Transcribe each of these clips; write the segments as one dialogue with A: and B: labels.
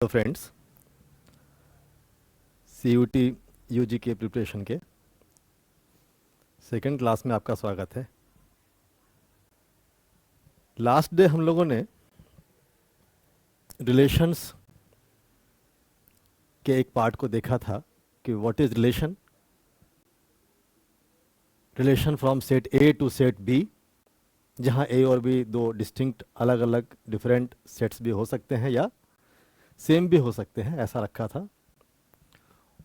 A: तो friends, CUT UG के preparation के सेकंड क्लास में आपका स्वागत है। लास्ट डे हम लोगों ने रिलेशंस के एक पार्ट को देखा था कि what is relation from set A to set B, जहां ए और बी दो डिस्टिंक्ट अलग अलग डिफरेंट सेट्स भी हो सकते हैं या सेम भी हो सकते हैं, ऐसा रखा था।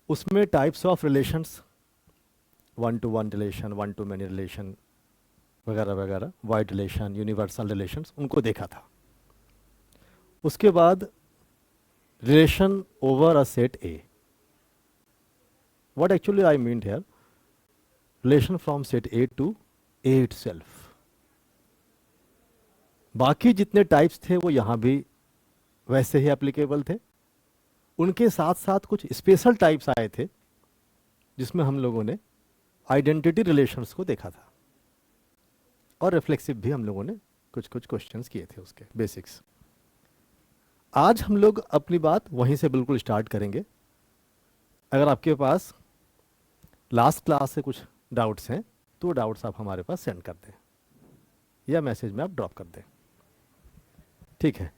A: उसमें types of relations, one two one relation, one two many relation वगैरह वगैरह, वाइड रिलेशन, यूनिवर्सल रिलेशंस, उनको देखा था। उसके बाद relation over a set A, what actually I mean here, relation from set A to A itself. बाकी जितने types थे वो यहां भी वैसे ही एप्लीकेबल थे। उनके साथ साथ कुछ स्पेशल टाइप्स आए थे जिसमें हम लोगों ने आइडेंटिटी रिलेशंस को देखा था, और रिफ्लेक्सिव भी हम लोगों ने कुछ कुछ क्वेश्चंस किए थे, उसके बेसिक्स। आज हम लोग अपनी बात वहीं से बिल्कुल स्टार्ट करेंगे। अगर आपके पास लास्ट क्लास से कुछ डाउट्स हैं तो डाउट्स आप हमारे पास सेंड कर दें या मैसेज में आप ड्रॉप कर दें, ठीक है।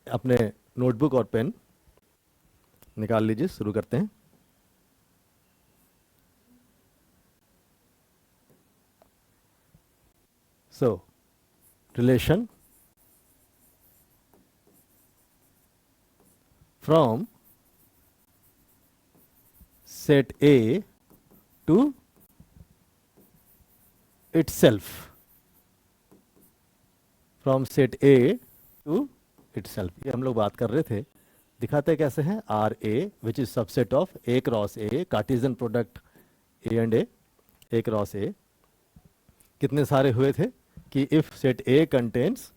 A: अपने नोटबुक और पेन निकाल लीजिए, शुरू करते हैं। So relation from set A to itself, from set A to itself, ये हम लोग बात कर रहे थे। दिखाते कैसे हैं, R A which is subset of A cross A, Cartesian product A and A cross A. कितने सारे हुए थे कि if set A contains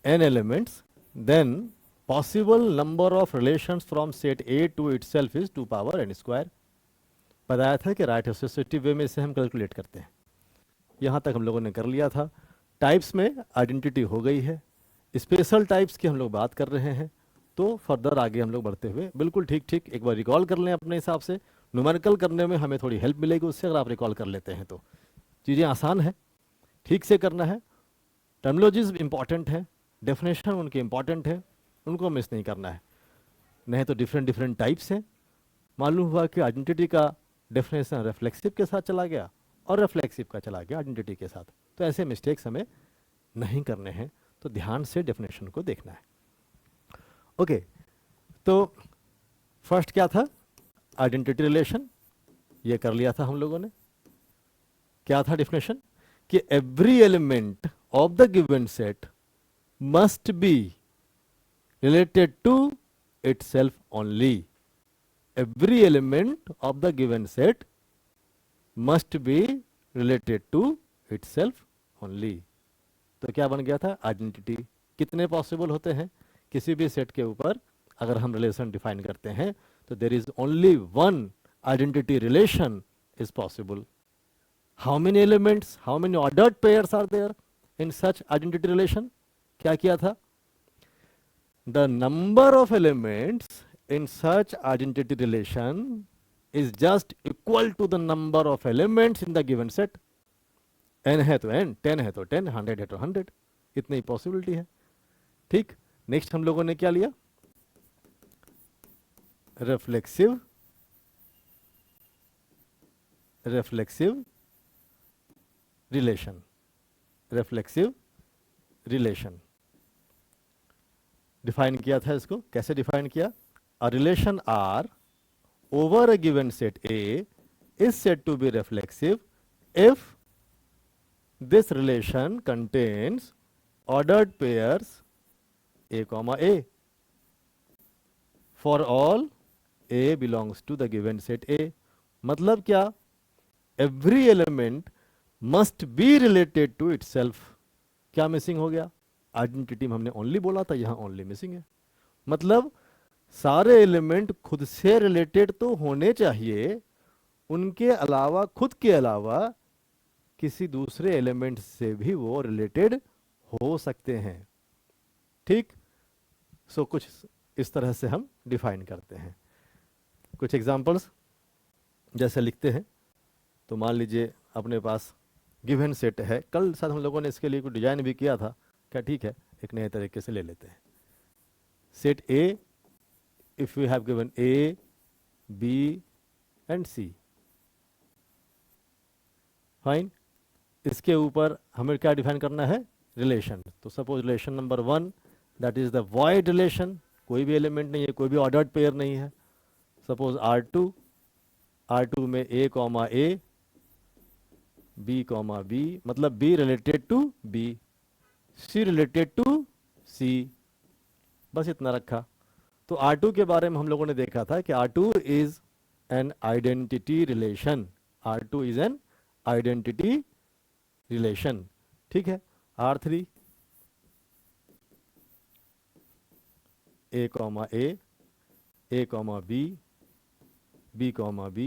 A: n elements then possible number of relations from set A to itself is 2 power n square. बताया था कि right associative वे में इसे हम कैलकुलेट करते हैं। यहाँ तक हम लोगों ने कर लिया था। टाइप्स में आइडेंटिटी हो गई है, स्पेशल टाइप्स की हम लोग बात कर रहे हैं। तो फर्दर आगे हम लोग बढ़ते हुए बिल्कुल ठीक ठीक एक बार रिकॉल कर लें अपने हिसाब से। न्यूमेरिकल करने में हमें थोड़ी हेल्प मिलेगी उससे, अगर आप रिकॉल कर लेते हैं तो चीज़ें आसान है, ठीक से करना है। टर्मिनोलॉजीज इंपॉर्टेंट है, डेफिनेशन उनके इंपॉर्टेंट है, उनको मिस नहीं करना है। नहीं तो डिफरेंट डिफरेंट टाइप्स हैं। मालूम हुआ कि आइडेंटिटी का डेफिनेशन रिफ्लेक्सिव के साथ चला गया और रिफ्लेक्सिव का चला गया आइडेंटिटी के साथ, तो ऐसे मिस्टेक्स हमें नहीं करने हैं। तो ध्यान से डेफिनेशन को देखना है। ओके, तो फर्स्ट क्या था, आइडेंटिटी रिलेशन, ये कर लिया था हम लोगों ने। क्या था डेफिनेशन, कि every element of the given set must be related to itself only. Every element of the given set must be related to itself only। तो क्या बन गया था, आइडेंटिटी। कितने पॉसिबल होते हैं किसी भी सेट के ऊपर, अगर हम रिलेशन डिफाइन करते हैं तो there is only one identity relation is possible. How many elements, how many ordered pairs are there in such identity relation. क्या किया था, the number of elements in such identity relation is just equal to the number of elements in the given set। n है तो n, 10 है तो 10, 100 है तो 100, इतनी पॉसिबिलिटी है। ठीक, नेक्स्ट हम लोगों ने क्या लिया, reflexive relation. Reflexive relation define किया था। इसको कैसे डिफाइन किया, a relation R over a given set A is said to be reflexive if this relation contains ordered pairs A comma A for all A belongs to the given set A। मतलब क्या, every element must be related to itself। क्या missing हो गया, identity में हमने only बोला था, यहां ओनली मिसिंग है। मतलब सारे एलिमेंट खुद से रिलेटेड तो होने चाहिए, उनके अलावा, खुद के अलावा किसी दूसरे एलिमेंट से भी वो रिलेटेड हो सकते हैं। ठीक, सो कुछ इस तरह से हम डिफाइन करते हैं। कुछ एग्जांपल्स जैसे लिखते हैं, तो मान लीजिए अपने पास गिवन सेट है, कल शायद हम लोगों ने इसके लिए कोई डिजाइन भी किया था क्या, ठीक है, एक नए तरीके से ले लेते हैं। Set A, if we have given A B and C, fine. इसके ऊपर हमें क्या डिफाइन करना है, रिलेशन। तो suppose relation number 1 that is the void relation, कोई भी एलिमेंट नहीं है, कोई भी ऑर्डर्ड पेयर नहीं है। सपोज R2 में A comma A, B comma B, मतलब B related to B, C related to C, बस इतना रखा। तो R2 के बारे में हम लोगों ने देखा था कि R2 is an identity relation, R2 is an identity relation, ठीक है। R3 A comma A comma B comma B,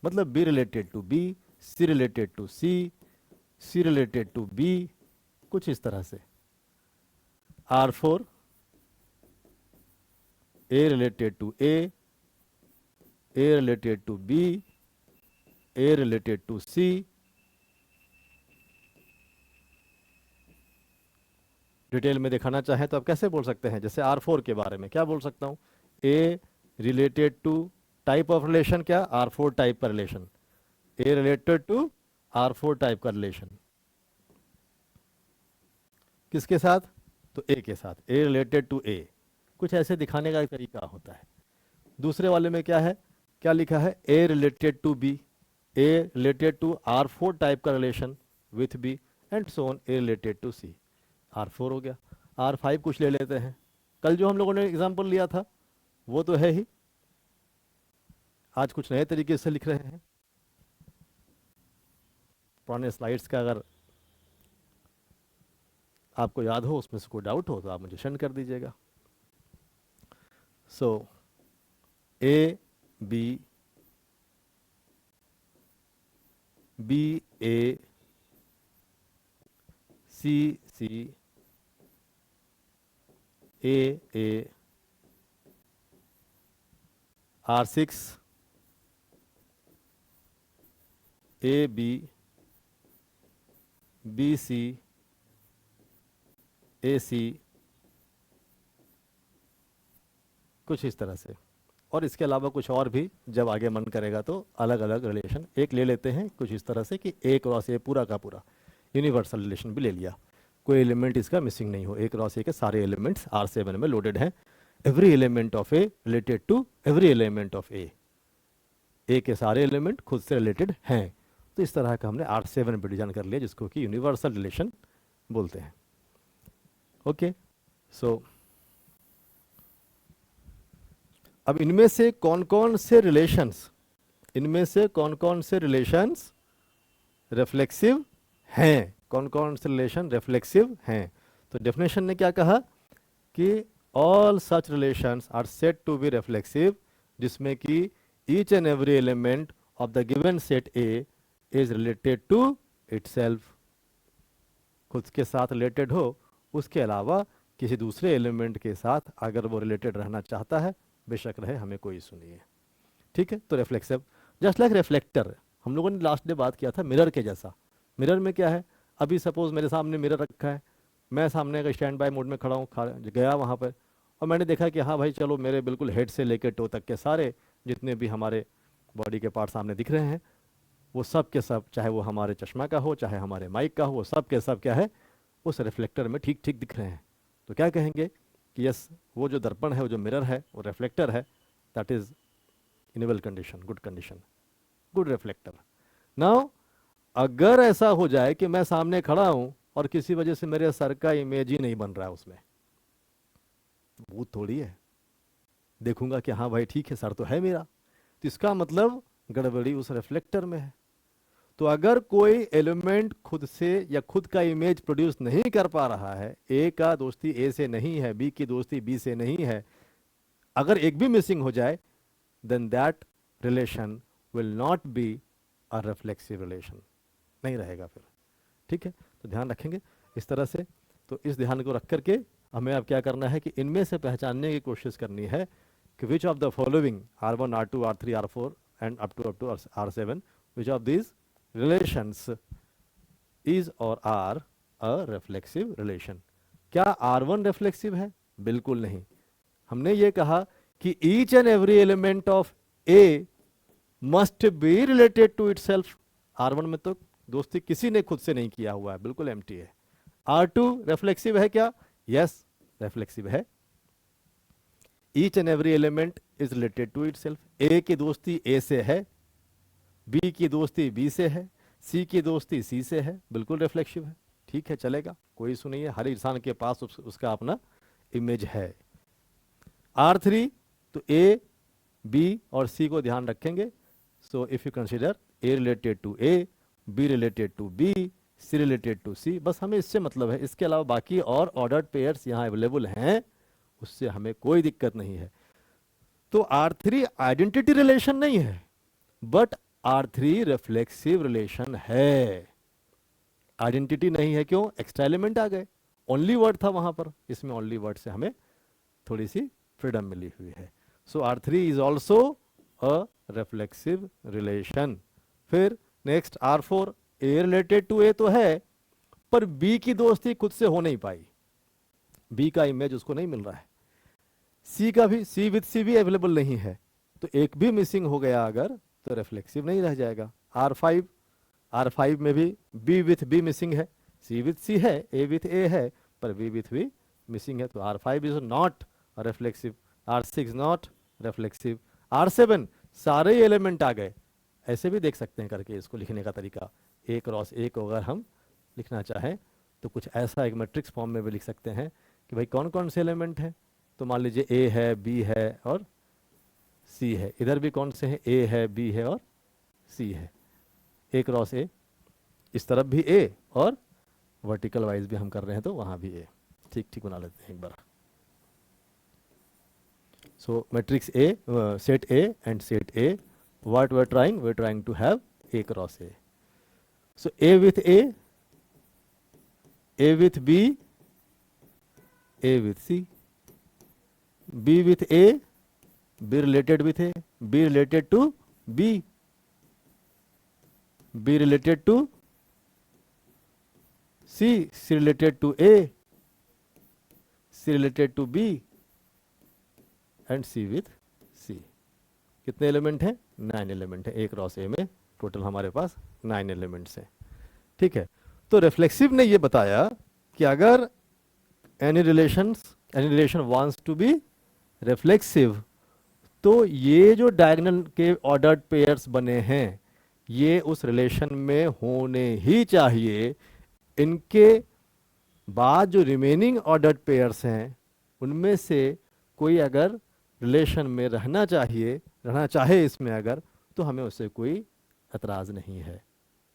A: मतलब B related to B, C related to C related to B, कुछ इस तरह से। R4 A related to A related to B, A related to C। Detail में दिखाना चाहें तो आप कैसे बोल सकते हैं, जैसे R4 के बारे में क्या बोल सकता हूं, A related to type of relation, क्या R4 टाइप का relation, A related to R4 type का रिलेशन, किसके साथ, तो A के साथ, A रिलेटेड टू A, कुछ ऐसे दिखाने का एक तरीका होता है। दूसरे वाले में क्या है, क्या लिखा है, A related to B, A related to R4 type का relation with B and so on, A related to C, R4 हो गया। R5 कुछ ले लेते हैं, कल जो हम लोगों ने एग्जांपल लिया था वो तो है ही, आज कुछ नए तरीके से लिख रहे हैं। पुराने स्लाइड्स का अगर आपको याद हो, उसमें से कोई डाउट हो तो आप मुझे सेंड कर दीजिएगा। सो A B A C A R6 AB BC AC, कुछ इस तरह से। और इसके अलावा कुछ और भी जब आगे मन करेगा तो अलग अलग रिलेशन एक ले लेते हैं कुछ इस तरह से कि A क्रॉस A पूरा का पूरा यूनिवर्सल रिलेशन भी ले लिया, कोई एलिमेंट इसका मिसिंग नहीं हो। A क्रॉस A के सारे एलिमेंट्स R7 में लोडेड हैं, every element of A related to every element of A, A के सारे एलिमेंट खुद से रिलेटेड हैं। तो इस तरह का हमने R7 पे डिजाइन कर लिया, जिसको कि यूनिवर्सल रिलेशन बोलते हैं। ओके, सो अब इनमें से कौन कौन से रिलेशंस रिफ्लेक्सिव हैं, कौन कौन से रिलेशन रिफ्लेक्सिव हैं। तो डेफिनेशन ने क्या कहा कि all such relations are set to be reflexive, जिसमें कि each and every element of the given set A is related to itself, खुद के साथ रिलेटेड हो, उसके अलावा किसी दूसरे एलिमेंट के साथ अगर वो रिलेटेड रहना चाहता है बेशक रहे, हमें कोई इशू नहीं है, ठीक है। तो रिफ्लेक्सिव जस्ट लाइक रिफ्लेक्टर, हम लोगों ने लास्ट डे बात किया था मिरर के जैसा। मिरर में क्या है, अभी सपोज मेरे सामने मिरर रखा है, मैं सामने का स्टैंड बाय मोड में खड़ा हूँ, गया वहाँ पर और मैंने देखा कि हाँ भाई चलो मेरे बिल्कुल हेड से लेकर टो तक के सारे जितने भी हमारे बॉडी के पार्ट सामने दिख रहे हैं, वो सब के सब, चाहे वो हमारे चश्मा का हो चाहे हमारे माइक का हो, वो सब के सब क्या है, उस रिफ्लेक्टर में ठीक ठीक दिख रहे हैं। तो क्या कहेंगे कि यस, वो जो दर्पण है, वो जो मिरर है, वो रिफ्लेक्टर है, that is enable condition, good condition, good reflector. Now अगर ऐसा हो जाए कि मैं सामने खड़ा हूं और किसी वजह से मेरे सर का इमेज ही नहीं बन रहा है उसमें, वो थोड़ी है, देखूंगा कि हाँ भाई ठीक है सर तो है मेरा, तो इसका मतलब गड़बड़ी उस रिफ्लेक्टर में है। तो अगर कोई एलिमेंट खुद से या खुद का इमेज प्रोड्यूस नहीं कर पा रहा है, ए का दोस्ती ए से नहीं है, बी की दोस्ती बी से नहीं है, अगर एक भी मिसिंग हो जाए then that relation will not be a reflexive relation, नहीं रहेगा फिर, ठीक है। तो ध्यान रखेंगे इस तरह से। तो इस ध्यान को रख करके हमें अब क्या करना है कि इनमें से पहचानने की कोशिश करनी है कि which of the following R1 R2 R3 R4 and up to R7 which of these relations is और आर अ रिफ्लेक्सिव रिलेशन। क्या R1 रिफ्लेक्सिव है? बिल्कुल नहीं। हमने ये कहा कि each and every element of A must be related to itself. R1 में तो दोस्ती किसी ने खुद से नहीं किया हुआ है, बिल्कुल एम्प्टी है। R2 रिफ्लेक्सिव है क्या? यस, रिफ्लेक्सिव है। Each and every element is related to itself. A की दोस्ती ए से है, बी की दोस्ती बी से है, सी की दोस्ती सी से है, बिल्कुल रिफ्लेक्सिव है। ठीक है, चलेगा, कोई इशू नहीं है। हर इंसान के पास उसका अपना इमेज है। R3 तो ए बी और सी को ध्यान रखेंगे। So if you consider A related to A, B related to B, C related to C, बस हमें इससे मतलब है। इसके अलावा बाकी और ऑर्डर्ड पेयर्स यहाँ अवेलेबल हैं, उससे हमें कोई दिक्कत नहीं है। तो R3 आइडेंटिटी रिलेशन नहीं है, बट R3 रिफ्लेक्सिव रिलेशन है। आइडेंटिटी नहीं है, क्यों? एक्स्ट्रा एलिमेंट आ गए, ओनली वर्ड था वहां पर, इसमें ओनली वर्ड से हमें थोड़ी सी फ्रीडम मिली हुई है। So R3 is also a reflexive relation. फिर next R4, A related to A तो है, पर बी की दोस्ती खुद से हो नहीं पाई, बी का इमेज उसको नहीं मिल रहा है। सी का भी, सी विथ सी भी अवेलेबल नहीं है, तो एक भी मिसिंग हो गया अगर, तो रिफ्लेक्सिव नहीं रह जाएगा। R5 में भी बी विथ बी मिसिंग है, सी विथ सी है, ए विथ ए है, पर बी विथ बी मिसिंग है, तो R5 is not reflexive. R6 not reflexive. R7 सारे एलिमेंट आ गए, ऐसे भी देख सकते हैं करके इसको लिखने का तरीका। ए क्रॉस ए को अगर हम लिखना चाहें तो कुछ ऐसा एक मैट्रिक्स फॉर्म में भी लिख सकते हैं कि भाई कौन कौन से एलिमेंट हैं। तो मान लीजिए ए है, बी है और सी है, इधर भी कौन से हैं? ए है, बी है और सी है। ए क्रॉस ए, इस तरफ भी ए और वर्टिकल वाइज भी हम कर रहे हैं तो वहां भी ए। ठीक ठीक बना लेते हैं एक बार। So matrix A, set A and set A, what we're trying to have A cross A. So A with A with B, A with C, B with A, B related with A, B related to B, B related to C, C related to A, C related to B and C with C. कितने element हैं? 9 element है। ए cross ए में total हमारे पास 9 elements हैं। ठीक है, तो reflexive ने ये बताया कि अगर any relation wants to be reflexive, तो ये जो डायगोनल के ऑर्डर्ड पेयर्स बने हैं ये उस रिलेशन में होने ही चाहिए। इनके बाद जो रिमेनिंग ऑर्डर्ड पेयर्स हैं उनमें से कोई अगर रिलेशन में रहना चाहे इसमें अगर, तो हमें उससे कोई एतराज नहीं है,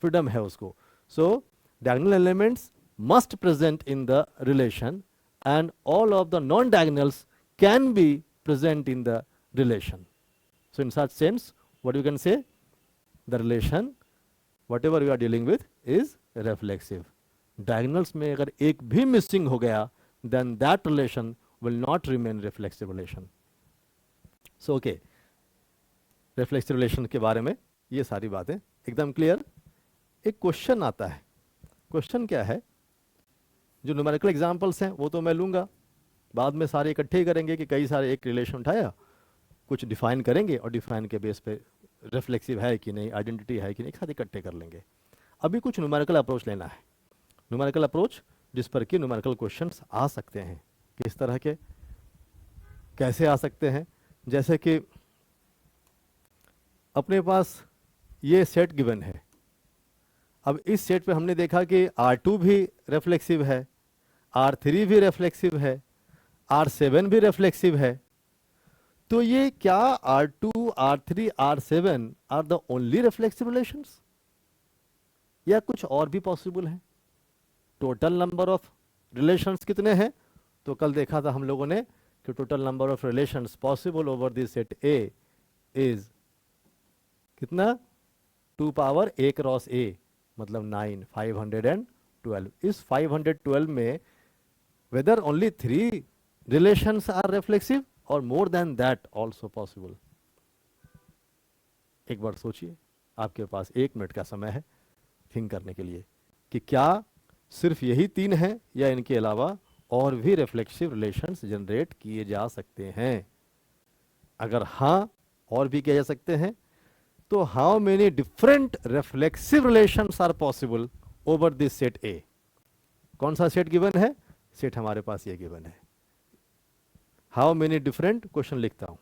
A: फ्रीडम है उसको। So diagonal elements must present in the relation and all of the non diagonals can be present in the relation. So in such sense what you can say, the relation whatever you are dealing with is reflexive. Diagonals में अगर एक भी missing हो गया then that relation will not remain reflexive relation. So okay, reflexive relation के बारे में ये सारी बातें एकदम क्लियर। एक क्वेश्चन आता है, क्वेश्चन क्या है? जो न्यूमेरिकल एग्जांपल्स हैं वो तो मैं लूंगा, बाद में सारे इकट्ठे ही करेंगे कि कई सारे एक रिलेशन उठाया, कुछ डिफाइन करेंगे और डिफाइन के बेस पे रिफ्लेक्सिव है कि नहीं, आइडेंटिटी है कि नहीं, एक साथ इकट्ठे कर लेंगे। अभी कुछ न्यूमेरिकल अप्रोच लेना है, न्यूमेरिकल अप्रोच जिस पर कि न्यूमेरिकल क्वेश्चंस आ सकते हैं। किस तरह के, कैसे आ सकते हैं? जैसे कि अपने पास ये सेट गिवन है, अब इस सेट पे हमने देखा कि R2 भी रिफ्लेक्सिव है, R3 भी रिफ्लेक्सिव है, R7 भी रिफ्लेक्सिव है। तो ये क्या R2, R3, R7 are the only reflexive relations या कुछ और भी पॉसिबल है? टोटल नंबर ऑफ रिलेशंस कितने हैं? तो कल देखा था हम लोगों ने कि total number of relations possible over this set A is कितना? 2 पावर A क्रॉस A, मतलब 9, 512। इस 512 में whether only 3 relations are reflexive or more than that also possible. एक बार सोचिए, आपके पास 1 मिनट का समय है थिंक करने के लिए कि क्या सिर्फ यही 3 हैं या इनके अलावा और भी रिफ्लेक्सिव रिलेशंस जनरेट किए जा सकते हैं. अगर हाँ और भी किए जा सकते हैं तो how many different reflexive relations are possible over this set A. कौन सा सेट गिवन है? सेट हमारे पास ये गिवन है. हाउ मेनी डिफरेंट, क्वेश्चन लिखता हूं.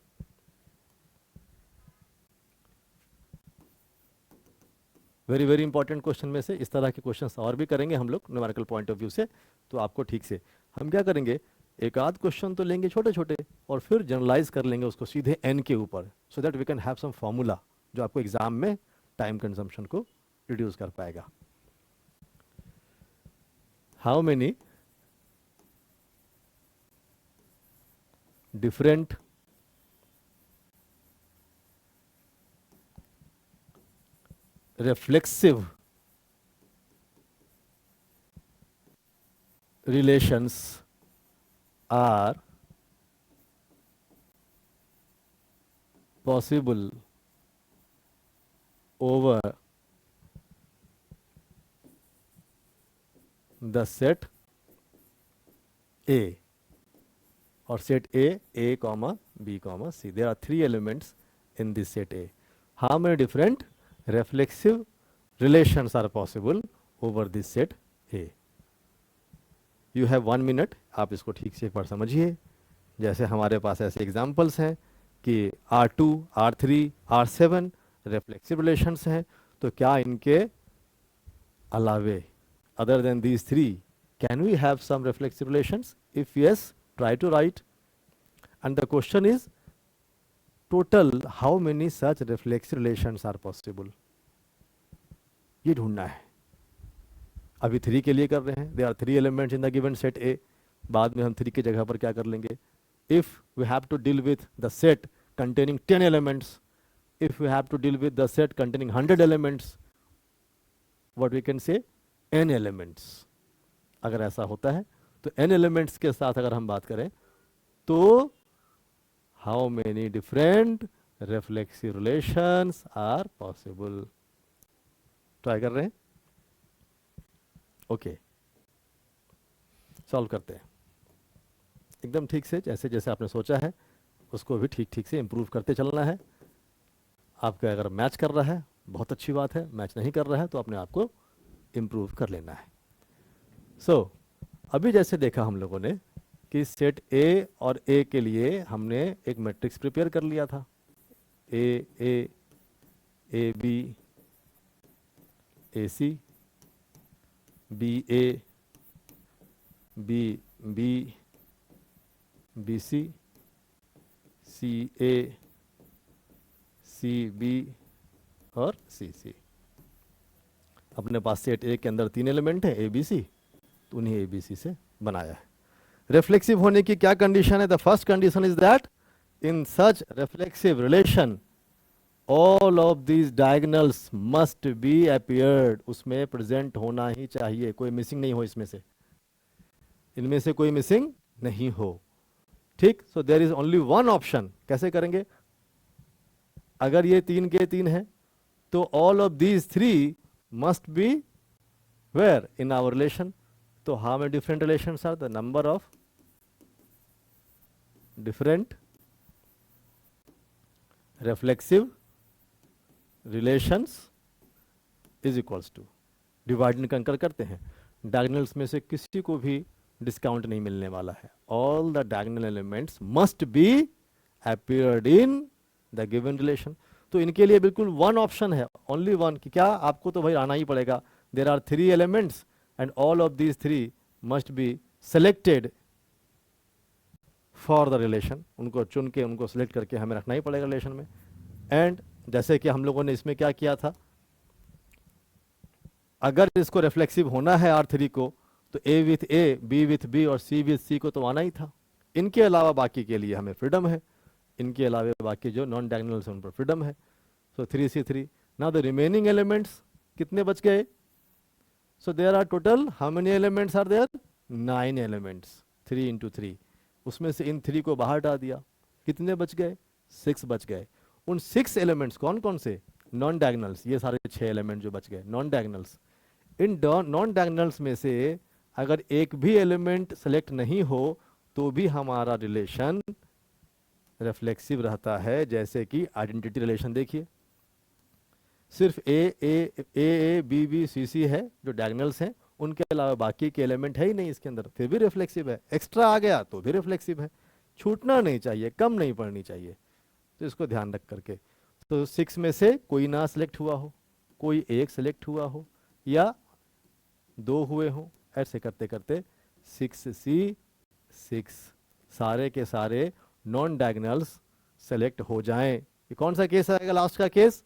A: वेरी वेरी इंपॉर्टेंट क्वेश्चन में से. इस तरह के क्वेश्चंस और भी करेंगे हम लोग न्यूमेरिकल पॉइंट ऑफ व्यू से, तो आपको ठीक से हम क्या करेंगे, एक आध क्वेश्चन तो लेंगे छोटे छोटे और फिर जनरलाइज कर लेंगे उसको सीधे एन के ऊपर, so that we can have some formula जो आपको एग्जाम में टाइम कंजम्पशन को रिड्यूस कर पाएगा. How many different reflexive relations are possible over the set A or set A comma B comma C. There are 3 elements in this set A. How many different reflexive relations are possible over this set A? You have 1 minute. आप इसको ठीक से एक बार समझिए. जैसे हमारे पास ऐसे examples हैं कि R2, R3, R7 reflexive relations हैं, तो क्या इनके अलावे other than these 3 can we have some reflexive relations? If yes, try to write. And the question is, total how many such reflexive relations are possible? ये ढूंढना है. अभी 3 के लिए कर रहे हैं. There are 3 elements in the given set A. बाद में हम 3 की जगह पर क्या कर लेंगे? If we have to deal with the set containing 10 elements, if we have to deal with the set containing 100 elements, what we can say? n elements. अगर ऐसा होता है तो n elements के साथ अगर हम बात करें तो how many different reflexive relations are possible? Try कर रहे हैं. ओके, सॉल्व करते हैं एकदम ठीक से, जैसे जैसे आपने सोचा है उसको भी ठीक ठीक से इम्प्रूव करते चलना है. आपका अगर मैच कर रहा है बहुत अच्छी बात है, मैच नहीं कर रहा है तो अपने आप को इम्प्रूव कर लेना है. सो अभी जैसे देखा हम लोगों ने कि सेट ए और ए के लिए हमने एक मैट्रिक्स प्रिपेयर कर लिया था. A B, A C, B A, B C, C A, C B और सी सी. अपने पास सेट ए के अंदर 3 एलिमेंट है ए बी सी, तो उन्हें ए बी सी से बनाया है. रिफ्लेक्सिव होने की क्या कंडीशन है? The first condition is that in such reflexive relation all of these diagonals must be appeared. उसमें प्रेजेंट होना ही चाहिए, कोई मिसिंग नहीं हो इसमें से, इनमें से कोई मिसिंग नहीं हो. ठीक, so there is only one option. कैसे करेंगे? अगर ये 3 के 3 है तो all of these 3 must be where in our relation. तो how many different relations are? The number of different reflexive relations is equals to, divide and conquer करते हैं. डायगोनल्स में से किसी को भी डिस्काउंट नहीं मिलने वाला है. All the diagonal elements must be appeared in the given relation. तो इनके लिए बिल्कुल वन ऑप्शन है, ओनली वन, कि क्या आपको तो भाई आना ही पड़ेगा. There are 3 elements and all of these 3 must be selected for the relation. उनको चुन के, उनको सेलेक्ट करके हमें रखना ही पड़ेगा रिलेशन में. एंड जैसे कि हम लोगों ने इसमें क्या किया था, अगर इसको रिफ्लेक्सिव होना है R3 को, तो A with A, B with B और C विथ C को तो आना ही था. इनके अलावा बाकी के लिए हमें फ्रीडम है. इनके अलावा बाकी जो नॉन डायगोनल्स हैं उन पर फ्रीडम है. So 3C3. Now the remaining elements कितने बच गए? So there are total how many elements are there? 9 elements. 3 into 3, उसमें से इन 3 को बाहर डाल दिया, कितने बच गए? 6 बच गए। उन 6 एलिमेंट्स कौन कौन से? नॉन डायगनल्स, ये सारे 6 एलिमेंट जो बच गए non diagonals. In non diagonals में से अगर एक भी एलिमेंट सेलेक्ट नहीं हो तो भी हमारा रिलेशन रिफ्लेक्सिव रहता है। जैसे कि आइडेंटिटी रिलेशन देखिए, सिर्फ ए बी बी सी सी है जो डायगनल्स हैं, उनके अलावा बाकी के एलिमेंट है ही नहीं इसके अंदर, फिर भी रिफ्लेक्सिव है। एक्स्ट्रा आ गया तो भी रिफ्लेक्सिव है। छूटना नहीं चाहिए, कम नहीं पड़नी चाहिए, तो इसको ध्यान रख करके। तो 6 में से कोई ना सिलेक्ट हुआ हो, कोई एक सिलेक्ट हुआ हो, या 2 हुए हो, ऐसे करते करते 6 सारे के सारे नॉन डायगनल्स सेलेक्ट हो जाएं। ये कौन सा केस आएगा? लास्ट का केस,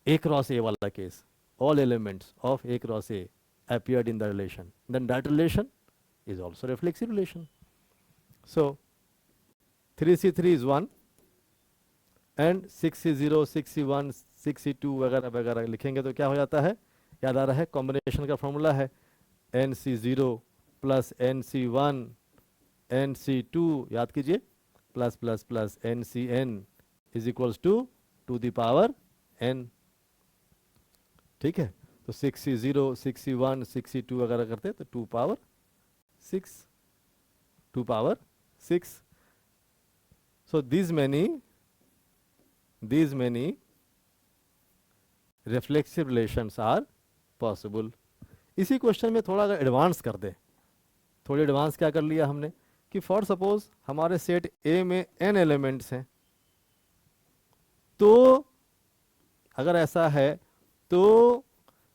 A: A क्रॉस A वाला case. All elements of A cross A appeared in the relation, then that relation is also reflexive relation. So 3C3 is 1 and 6C0, 6C1, 6C2 वगैरह वगैरह लिखेंगे तो क्या हो जाता है? याद आ रहा है? कॉम्बिनेशन का फॉर्मूला है NC0 प्लस NC1 NC2, याद कीजिए, plus plus plus NCN is equals to the power n। ठीक है, तो 6C0, 6C1, 6C2 वगैरह करते तो 2 power 6। So these many reflexive relations are possible. इसी क्वेश्चन में थोड़ा अगर एडवांस कर दे, थोड़ी एडवांस क्या कर लिया हमने कि फॉर सपोज हमारे सेट A में n एलिमेंट्स हैं, तो अगर ऐसा है तो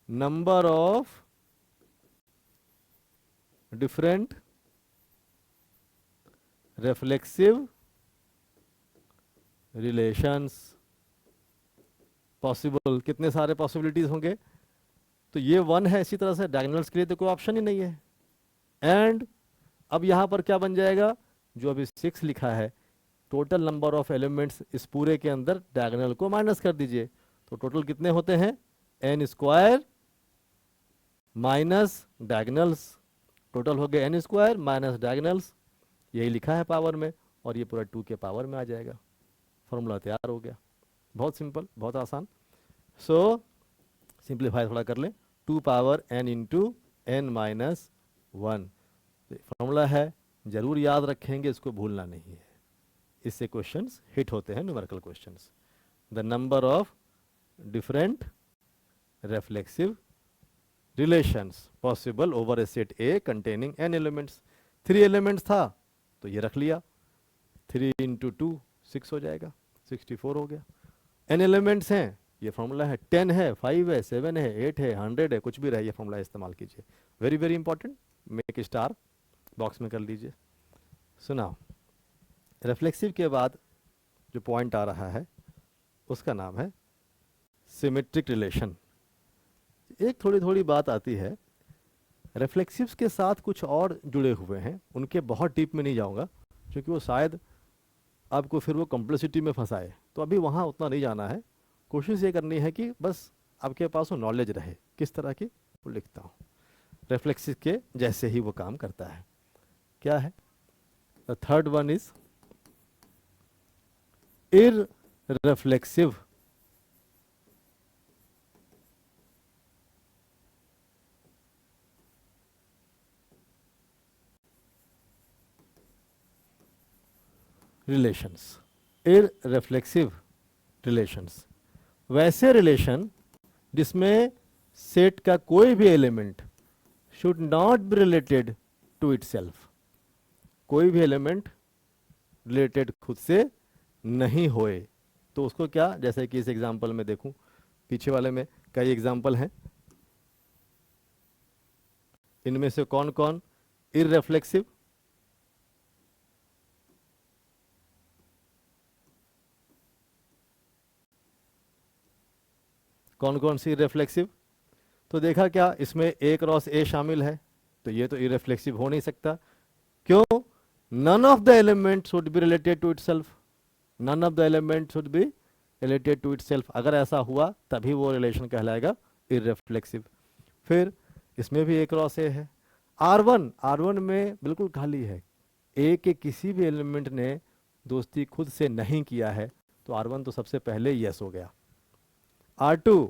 A: number of different reflexive relations possible, कितने सारे पॉसिबिलिटीज होंगे? तो ये 1 है, इसी तरह से डायगोनल्स के लिए तो कोई ऑप्शन ही नहीं है। एंड अब यहां पर क्या बन जाएगा? जो अभी 6 लिखा है, टोटल नंबर ऑफ एलिमेंट्स इस पूरे के अंदर डायगोनल को माइनस कर दीजिए, तो टोटल कितने होते हैं? n square minus diagonals, total हो गया n स्क्वायर माइनस डायगोनल्स, यही लिखा है पावर में, और ये पूरा 2 के पावर में आ जाएगा। फॉर्मूला तैयार हो गया। बहुत सिंपल, बहुत आसान। सो सिंप्लीफाई थोड़ा कर लें, 2 power n into n minus 1 formula है, जरूर याद रखेंगे, इसको भूलना नहीं है। इससे क्वेश्चंस हिट होते हैं, numerical questions. The number of different reflexive relations possible over A set A containing n elements. 3 elements था तो ये रख लिया, 3 इंटू 2 6 हो जाएगा, 64 हो गया। n एलिमेंट्स हैं, ये फॉर्मूला है, 10 है, 5 है, 7 है, 8 है, 100 है, कुछ भी रहे, ये फॉर्मूला इस्तेमाल कीजिए। Very very important, make star box में कर लीजिए। सुनाओ, रिफ्लेक्सिव के बाद जो पॉइंट आ रहा है उसका नाम है सिमेट्रिक रिलेशन। एक थोड़ी थोड़ी बात आती है, रिफ्लेक्सिव्स के साथ कुछ और जुड़े हुए हैं, उनके बहुत डीप में नहीं जाऊंगा क्योंकि वो शायद आपको फिर वो कॉम्प्लेक्सिटी में फंसाए, तो अभी वहाँ उतना नहीं जाना है। कोशिश ये करनी है कि बस आपके पास वो नॉलेज रहे किस तरह की, वो लिखता हूँ। रिफ्लेक्सिव के जैसे ही वो काम करता है, क्या है? The third one is irreflexive relations. Irreflexive relations वैसे रिलेशन जिसमें सेट का कोई भी element should not be related to itself, कोई भी एलिमेंट रिलेटेड खुद से नहीं होए, तो उसको क्या, जैसे कि इस एग्जांपल में देखूं, पीछे वाले में कई एग्जांपल हैं, इनमें से कौन कौन इररिफ्लेक्सिव? कौन कौन सी इररिफ्लेक्सिव? तो देखा क्या, इसमें A क्रॉस A शामिल है, तो ये तो इररिफ्लेक्सिव हो नहीं सकता। क्यों? None of the element should be related to itself, none of the element should be related to itself. अगर ऐसा हुआ तभी वो रिलेशन कहलाएगा इररिफ्लेक्सिव। फिर इसमें भी A क्रॉस A है। R1 में बिल्कुल खाली है, ए के किसी भी एलिमेंट ने दोस्ती खुद से नहीं किया है तो R1 तो सबसे पहले यस हो गया। R2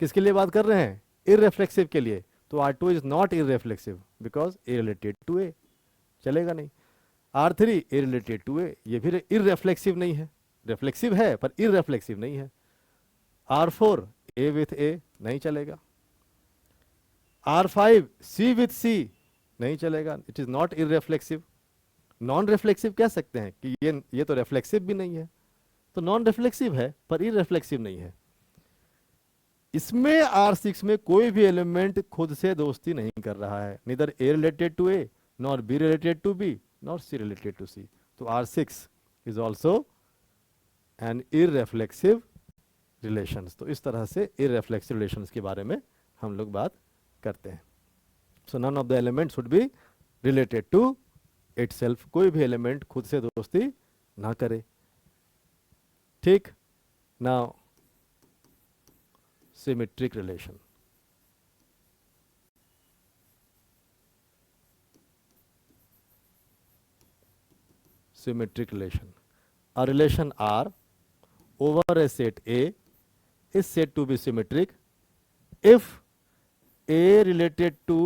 A: किसके लिए बात कर रहे हैं? इररिफ्लेक्सिव के लिए, तो R2 is not irreflexive because A related to A, चलेगा नहीं। R3 ए रिलेटेड टू ए, ये भी इररिफ्लेक्सिव नहीं है, रिफ्लेक्सिव है पर इररिफ्लेक्सिव नहीं है। R4 ए विथ ए, नहीं चलेगा। R5 सी विथ सी, नहीं चलेगा, it is not irreflexive. Non reflexive कह सकते हैं कि ये तो रिफ्लेक्सिव भी नहीं है, तो नॉन रिफ्लेक्सिव है पर इररिफ्लेक्सिव नहीं है। इसमें R6 में कोई भी एलिमेंट खुद से दोस्ती नहीं कर रहा है, neither A related to A, nor B related to B, nor C related to C, तो R6 is also an irreflexive relations. तो इस तरह से इररिफ्लेक्सिव रिलेशंस के बारे में हम लोग बात करते हैं। So none of the element should be related to itself, कोई भी एलिमेंट खुद से दोस्ती ना करे। ठीक, now symmetric relation. Symmetric relation. A relation R over a set A is said to be symmetric if A related to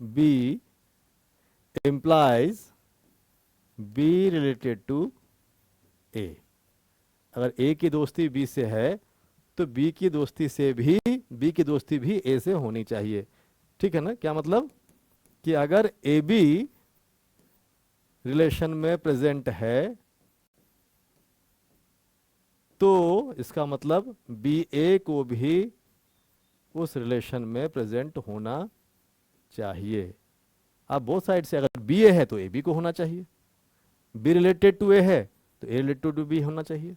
A: B implies B related to A. अगर A की दोस्ती B से है तो बी की दोस्ती से भी, बी की दोस्ती भी ए से होनी चाहिए। ठीक है ना? क्या मतलब कि अगर ए बी रिलेशन में प्रेजेंट है तो इसका मतलब बी ए को भी उस रिलेशन में प्रेजेंट होना चाहिए। अब बोथ साइड से, अगर बी ए है तो ए बी को होना चाहिए, बी रिलेटेड टू ए है तो ए रिलेटेड टू बी होना चाहिए।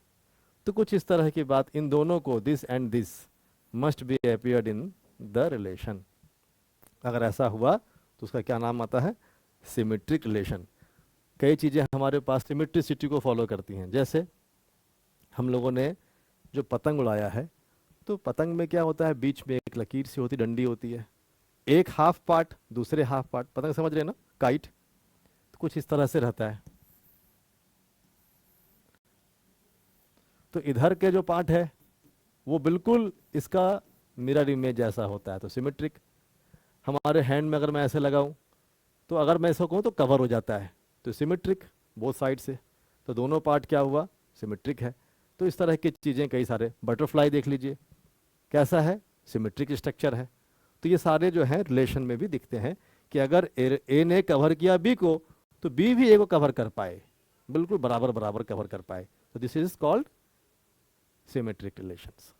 A: तो कुछ इस तरह की बात, इन दोनों को, this and this must be appeared in the relation. अगर ऐसा हुआ तो उसका क्या नाम आता है? Symmetric relation. कई चीज़ें हमारे पास सिमेट्रिसिटी को फॉलो करती हैं, जैसे हम लोगों ने जो पतंग उड़ाया है, तो पतंग में क्या होता है? बीच में एक लकीर सी होती, डंडी होती है, एक हाफ पार्ट, दूसरे हाफ पार्ट, पतंग समझ रहे हैं ना, काइट, तो कुछ इस तरह से रहता है। तो इधर के जो पार्ट है वो बिल्कुल इसका मिरर इमेज जैसा होता है, तो सिमेट्रिक। हमारे हैंड में अगर मैं ऐसे लगाऊं तो अगर मैं इसको कहूँ तो कवर हो जाता है, तो सिमेट्रिक बोथ साइड से, तो दोनों पार्ट क्या हुआ? सिमेट्रिक है। तो इस तरह की चीज़ें कई सारे, बटरफ्लाई देख लीजिए कैसा है, सिमेट्रिक स्ट्रक्चर है। तो ये सारे जो हैं रिलेशन में भी दिखते हैं कि अगर ए ने कवर किया बी को तो बी भी ए को कवर कर पाए, बिल्कुल बराबर बराबर कवर कर पाए, तो this is called symmetric relations.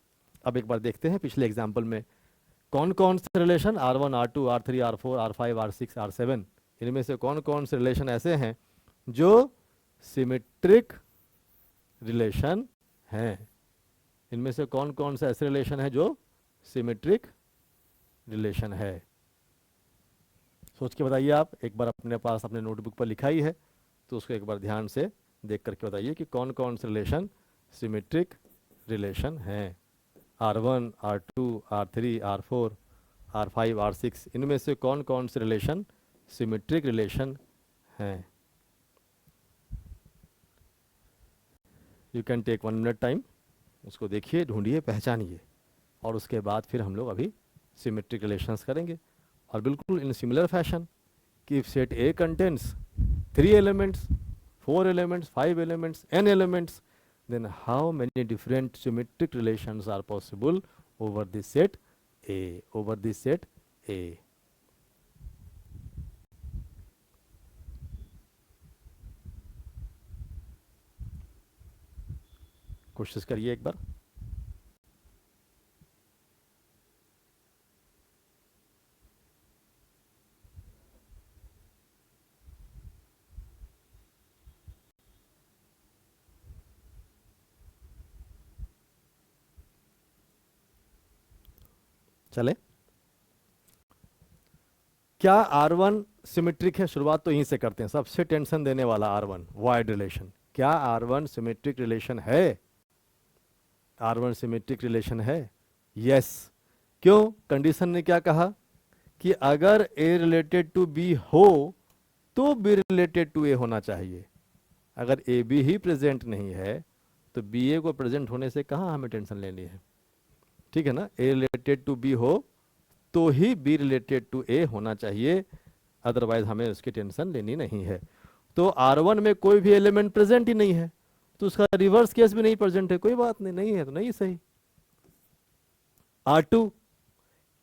A: अब एक बार देखते हैं पिछले एग्जाम्पल में कौन कौन से relation R1, R2, R3, R4, R5, R6, R7, इनमें से कौन कौन से रिलेशन ऐसे हैं जो सिमेट्रिक रिलेशन हैं। इनमें से कौन कौन से ऐसे रिलेशन हैं जो सिमेट्रिक रिलेशन है? सोच के बताइए आप, एक बार अपने पास अपने नोटबुक पर लिखा ही है तो उसको एक बार ध्यान से देख करके बताइए कि कौन कौन से रिलेशन सिमेट्रिक रिलेशन हैं। R1, R2, R3, R4, R5, R6, इनमें से कौन कौन से रिलेशन सिमेट्रिक रिलेशन हैं? You can take 1 minute time, उसको देखिए, ढूंढिए, पहचानिए, और उसके बाद फिर हम लोग अभी सिमेट्रिक रिलेशंस करेंगे। और बिल्कुल इन सिमिलर फैशन कि if set A contents 3 elements, 4 elements, 5 elements, n elements, then how many different symmetric relations are possible over this set A, over this set A? कोशिश करिए एक बार। चले, क्या R1 सिमेट्रिक है? शुरुआत तो यहीं से करते हैं, सबसे टेंशन देने वाला R1 वाइड रिलेशन। क्या R1 सिमेट्रिक रिलेशन है? R1 सिमेट्रिक रिलेशन है, यस। क्यों? कंडीशन ने क्या कहा कि अगर A रिलेटेड टू B हो तो बी रिलेटेड टू ए होना चाहिए। अगर ए बी ही प्रेजेंट नहीं है तो बी ए को प्रेजेंट होने से कहाँ हमें टेंशन लेनी है, ठीक है ना। ए रिलेटेड टू बी हो तो ही बी रिलेटेड टू ए होना चाहिए, अदरवाइज हमें उसकी टेंशन लेनी नहीं है। तो R1 में कोई भी एलिमेंट प्रेजेंट ही नहीं है तो उसका रिवर्स केस भी नहीं प्रेजेंट है, कोई बात नहीं, नहीं है तो नहीं सही। R2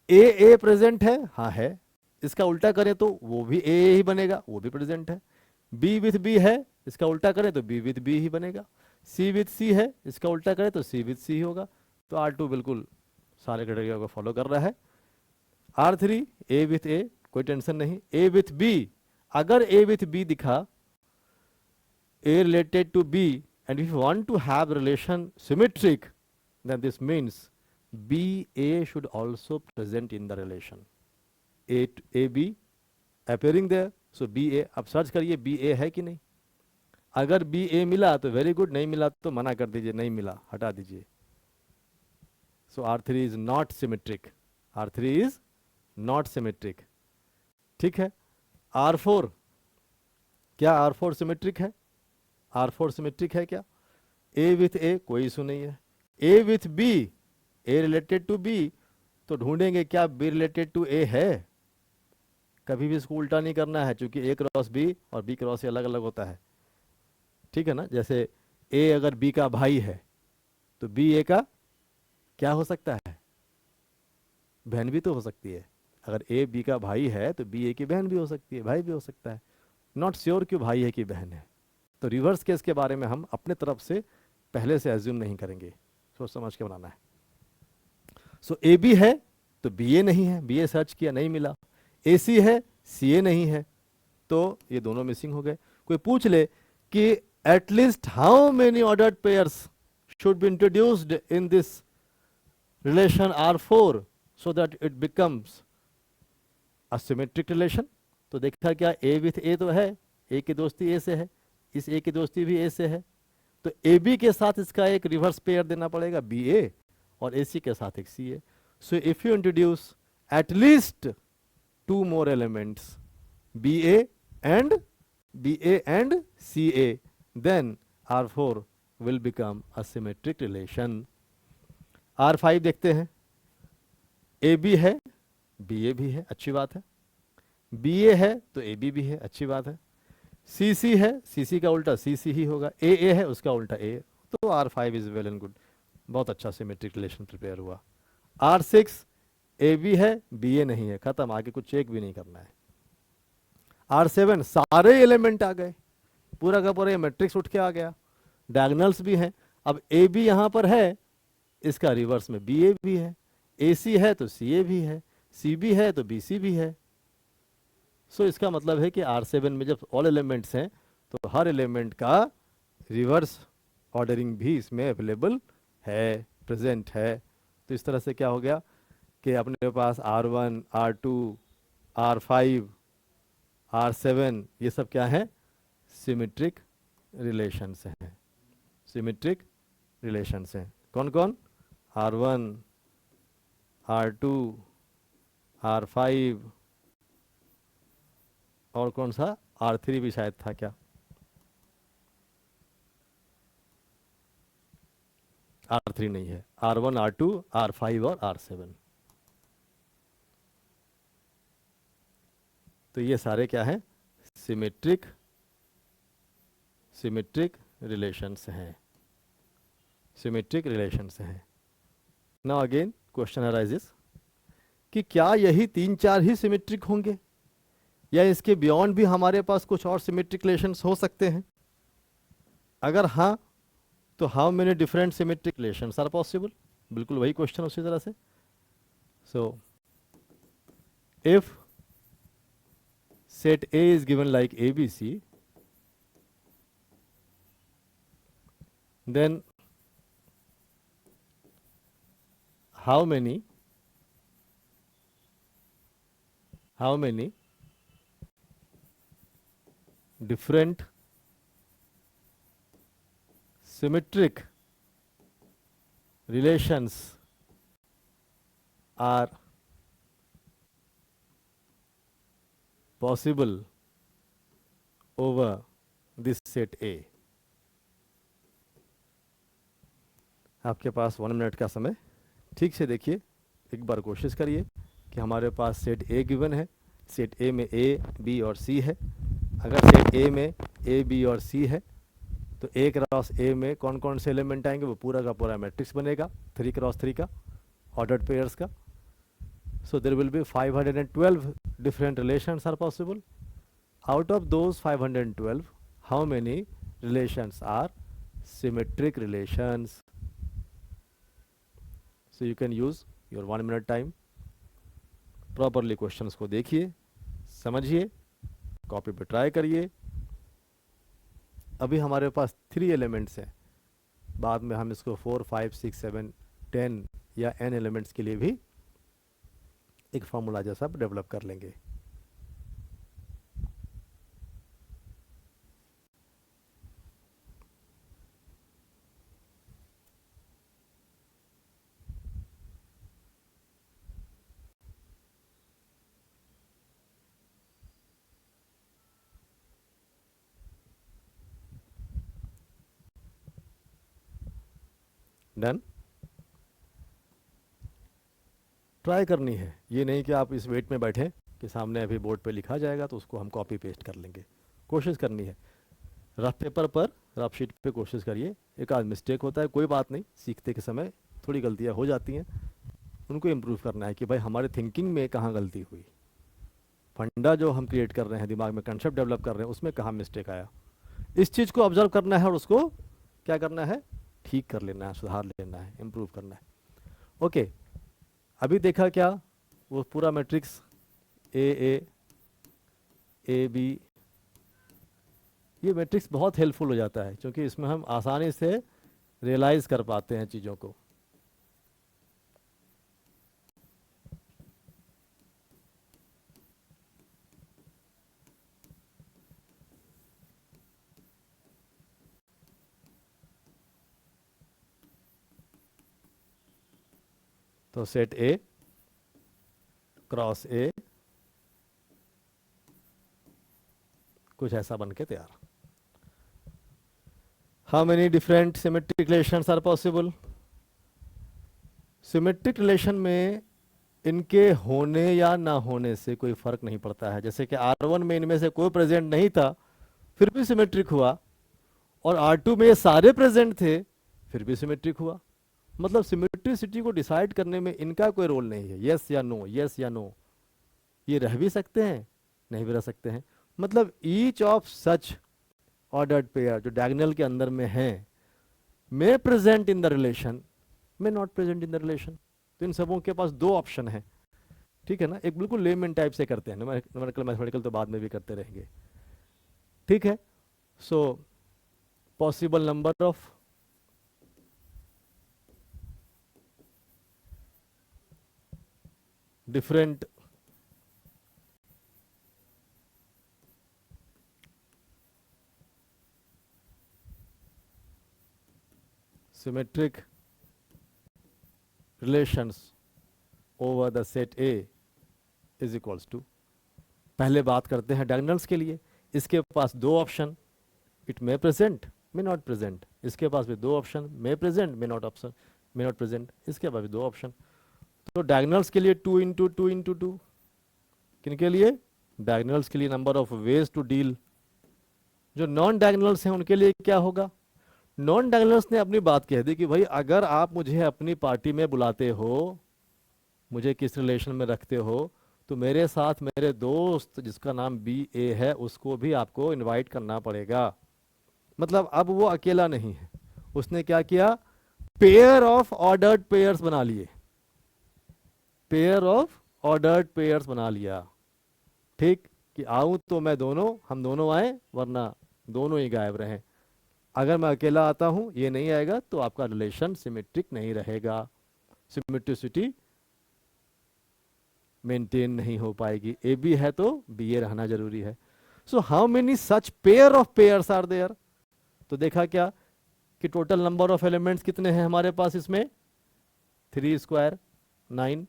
A: ए प्रेजेंट है, हाँ है, इसका उल्टा करें तो वो भी ए ही बनेगा, वो भी प्रेजेंट है। बी विथ बी है, इसका उल्टा करें तो बी विथ बी ही बनेगा। सी विथ सी है, इसका उल्टा करें तो सी विथ सी ही होगा। तो R2 बिल्कुल सारे क्राइटेरिया को फॉलो कर रहा है। R3 ए विथ ए, कोई टेंशन नहीं। ए विथ बी, अगर ए विथ बी दिखा, A related to B, and if you want to have relation symmetric, then this means BA should also present in the relation. AB appearing there, so BA, अब search करिए BA है कि नहीं। अगर BA मिला तो very good, नहीं मिला तो मना कर दीजिए, नहीं मिला हटा दीजिए। So R3 is not symmetric. R3 is not symmetric. ठीक है। R4, क्या R4 सिमेट्रिक है? R4 सिमेट्रिक है क्या? A विथ A कोई इशू नहीं है। A with B, A related to B, तो ढूंढेंगे क्या B रिलेटेड टू A है। कभी भी इसको उल्टा नहीं करना है, क्योंकि A क्रॉस B और B क्रॉस A अलग अलग होता है, ठीक है ना। जैसे A अगर B का भाई है तो B A का क्या हो सकता है, बहन भी तो हो सकती है। अगर A B का भाई है तो B A की बहन भी हो सकती है, भाई भी हो सकता है। नॉट श्योर कि भाई है कि बहन है। तो रिवर्स केस के बारे में हम अपने तरफ से पहले से एज्यूम नहीं करेंगे, सोच समझ के बनाना है। सो ए बी है तो बी ए नहीं है, बी ए सर्च किया नहीं मिला। ए सी है, सी ए नहीं है, तो ये दोनों मिसिंग हो गए। कोई पूछ ले कि at least how many ordered pairs should be introduced in this relation R4 so that it becomes a symmetric relation, तो देखा क्या ए विथ ए तो है, ए की दोस्ती ए से है, इस ए की दोस्ती भी ए से है, तो ए बी के साथ इसका एक रिवर्स पेयर देना पड़ेगा बी ए, और ए सी के साथ एक C A. So if you introduce at least two more elements B A and C A, then R4 will become a symmetric relation. R5 देखते हैं। ए बी है, बी ए भी है, अच्छी बात है। बी ए है तो ए बी भी है, अच्छी बात है। सी सी है, सी सी का उल्टा सी सी ही होगा। ए है, उसका उल्टा ए, तो R5 is well and good, बहुत अच्छा सिमेट्रिक रिलेशन प्रिपेयर हुआ। R6 ए बी है, बी ए नहीं है, खत्म, आगे कुछ चेक भी नहीं करना है। R7 सारे एलिमेंट आ गए, पूरा का पूरा मैट्रिक्स उठ के आ गया, डायगोनल्स भी हैं। अब ए बी यहां पर है, इसका रिवर्स में बी ए भी है, ए सी है तो सी ए भी है, सी बी है तो बी सी भी है। सो इसका मतलब है कि R7 में जब ऑल एलिमेंट्स हैं तो हर एलिमेंट का रिवर्स ऑर्डरिंग भी इसमें अवेलेबल है, प्रेजेंट है। तो इस तरह से क्या हो गया कि अपने पास R1, R2, R5, R7 ये सब क्या है, सिमेट्रिक रिलेशंस हैं, सिमेट्रिक रिलेशंस हैं। कौन कौन? R1, R2, R5 और कौन सा R3 भी शायद था क्या, R3 नहीं है, R1, R2, R5 और R7। तो ये सारे क्या हैं, सिमेट्रिक रिलेशंस हैं, सिमेट्रिक रिलेशंस हैं। नाउ अगेन क्वेश्चन अराइजेस कि क्या यही 3-4 ही सिमेट्रिक होंगे या इसके बियॉन्ड भी हमारे पास कुछ और सिमेट्रिक रिलेशंस हो सकते हैं? अगर हाँ तो how many different symmetric relations are possible? बिल्कुल वही क्वेश्चन उसी तरह से। So if set A is given like ABC, then how many different symmetric relations are possible over this set A. आपके पास 1 मिनट का समय, ठीक से देखिए, एक बार कोशिश करिए कि हमारे पास सेट A गिवन है, सेट A में A, B और C है। अगर सेट A में A, B और C है तो A क्रॉस A में कौन कौन से एलिमेंट आएंगे, वो पूरा का पूरा मैट्रिक्स बनेगा 3 क्रॉस 3 का, ऑर्डर्ड पेयर्स का। So there will be 512 different relations are possible. Out of those 512, how many relations are symmetric relations? So you can use your 1 minute time. Properly questions को देखिए, समझिए, कॉपी पे try करिए। अभी हमारे पास 3 elements हैं, बाद में हम इसको 4, 5, 6, 7, 10 या n एलिमेंट्स के लिए भी एक फॉर्मूला जैसा डेवलप कर लेंगे। डन। ट्राई करनी है, ये नहीं कि आप इस वेट में बैठें कि सामने अभी बोर्ड पे लिखा जाएगा तो उसको हम कॉपी पेस्ट कर लेंगे। कोशिश करनी है, रफ पेपर पर, रफ शीट पे कोशिश करिए। एक आध मिस्टेक होता है, कोई बात नहीं, सीखते के समय थोड़ी गलतियां हो जाती हैं, उनको इम्प्रूव करना है कि भाई हमारे थिंकिंग में कहाँ गलती हुई, फंडा जो हम क्रिएट कर रहे हैं, दिमाग में कंसेप्ट डेवलप कर रहे हैं, उसमें कहाँ मिस्टेक आया, इस चीज़ को ऑब्जर्व करना है और उसको क्या करना है, ठीक कर लेना है, सुधार लेना है, इम्प्रूव करना है। ओके, अभी देखा क्या, वो पूरा मैट्रिक्स ए बी, ये मैट्रिक्स बहुत हेल्पफुल हो जाता है क्योंकि इसमें हम आसानी से रियलाइज कर पाते हैं चीज़ों को। तो सेट ए क्रॉस ए कुछ ऐसा बन के तैयार। How many different symmetric relations are possible? Symmetric relation में इनके होने या ना होने से कोई फर्क नहीं पड़ता है। जैसे कि R1 में इनमें से कोई प्रेजेंट नहीं था फिर भी सिमेट्रिक हुआ, और R2 में ये सारे प्रेजेंट थे फिर भी सिमेट्रिक हुआ। मतलब सिमेट्रिसिटी को डिसाइड करने में इनका कोई रोल नहीं है, यस या नो, यस या नो। ये रह भी सकते हैं, नहीं भी रह सकते हैं। मतलब each of such ordered pair जो डायगोनल के अंदर में है, may present in the relation, may not present in the relation. तो इन सबों के पास 2 ऑप्शन है, ठीक है ना। एक बिल्कुल लेमन टाइप से करते हैं, न्यूमेरिकल मैथमेटिकल तो बाद में भी करते रहेंगे, ठीक है। So possible number of different symmetric relations over the set A is equals to, पहले बात करते हैं डायगोनल्स के लिए। इसके पास 2 option, it may present may not present. इसके पास भी 2 option, may present may not option, may not present. इसके पास भी 2 ऑप्शन। तो डायगोनल्स के लिए 2 इंटू 2 इंटू 2, किन के लिए, डायगोनल्स के लिए number of ways to deal. जो नॉन डायगोनल्स हैं उनके लिए क्या होगा, नॉन डायगोनल्स ने अपनी बात कह दी कि भाई अगर आप मुझे अपनी पार्टी में बुलाते हो, मुझे किस रिलेशन में रखते हो, तो मेरे साथ मेरे दोस्त जिसका नाम BA है उसको भी आपको इनवाइट करना पड़ेगा। मतलब अब वो अकेला नहीं है, उसने क्या किया, पेयर ऑफ ऑर्डर्ड पेयर्स बना लिए, पेयर ऑफ ऑर्डर्ड पेयर्स बना लिया, ठीक। कि आऊं तो मैं दोनों, हम दोनों आए, वरना दोनों ही गायब रहें। अगर मैं अकेला आता हूं, ये नहीं आएगा, तो आपका रिलेशन सिमेट्रिक नहीं रहेगा, सिमेट्रिसिटी मेंटेन नहीं हो पाएगी। AB है तो BA रहना जरूरी है। So how many such pair of pairs are there? तो देखा क्या कि टोटल नंबर ऑफ एलिमेंट्स कितने हैं हमारे पास इसमें, 3 स्क्वायर 9।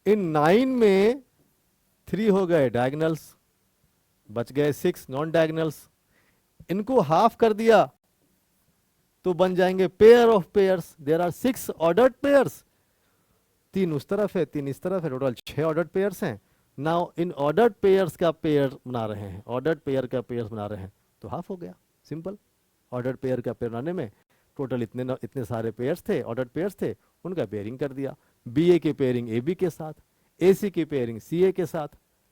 A: इन 9 में 3 हो गए डायगोनल्स, बच गए 6 नॉन डायगोनल्स, इनको हाफ कर दिया तो बन जाएंगे pair of pairs. There are 6 ordered pairs, 3 उस तरफ है 3 इस तरफ है, टोटल 6 ऑर्डर्ड पेयर्स हैं। नाउ इन ऑर्डर्ड पेयर्स का पेयर बना रहे हैं, ऑर्डर्ड पेयर का पेयर्स बना रहे हैं, तो हाफ हो गया, सिंपल। ऑर्डर्ड पेयर का पेयर बनाने में टोटल इतने सारे पेयर्स थे, ऑर्डर्ड पेयर्स थे, उनका पेयरिंग कर दिया। बी ए की पेयरिंग ए बी के साथ, ए सी की पेयरिंग सी ए के साथ।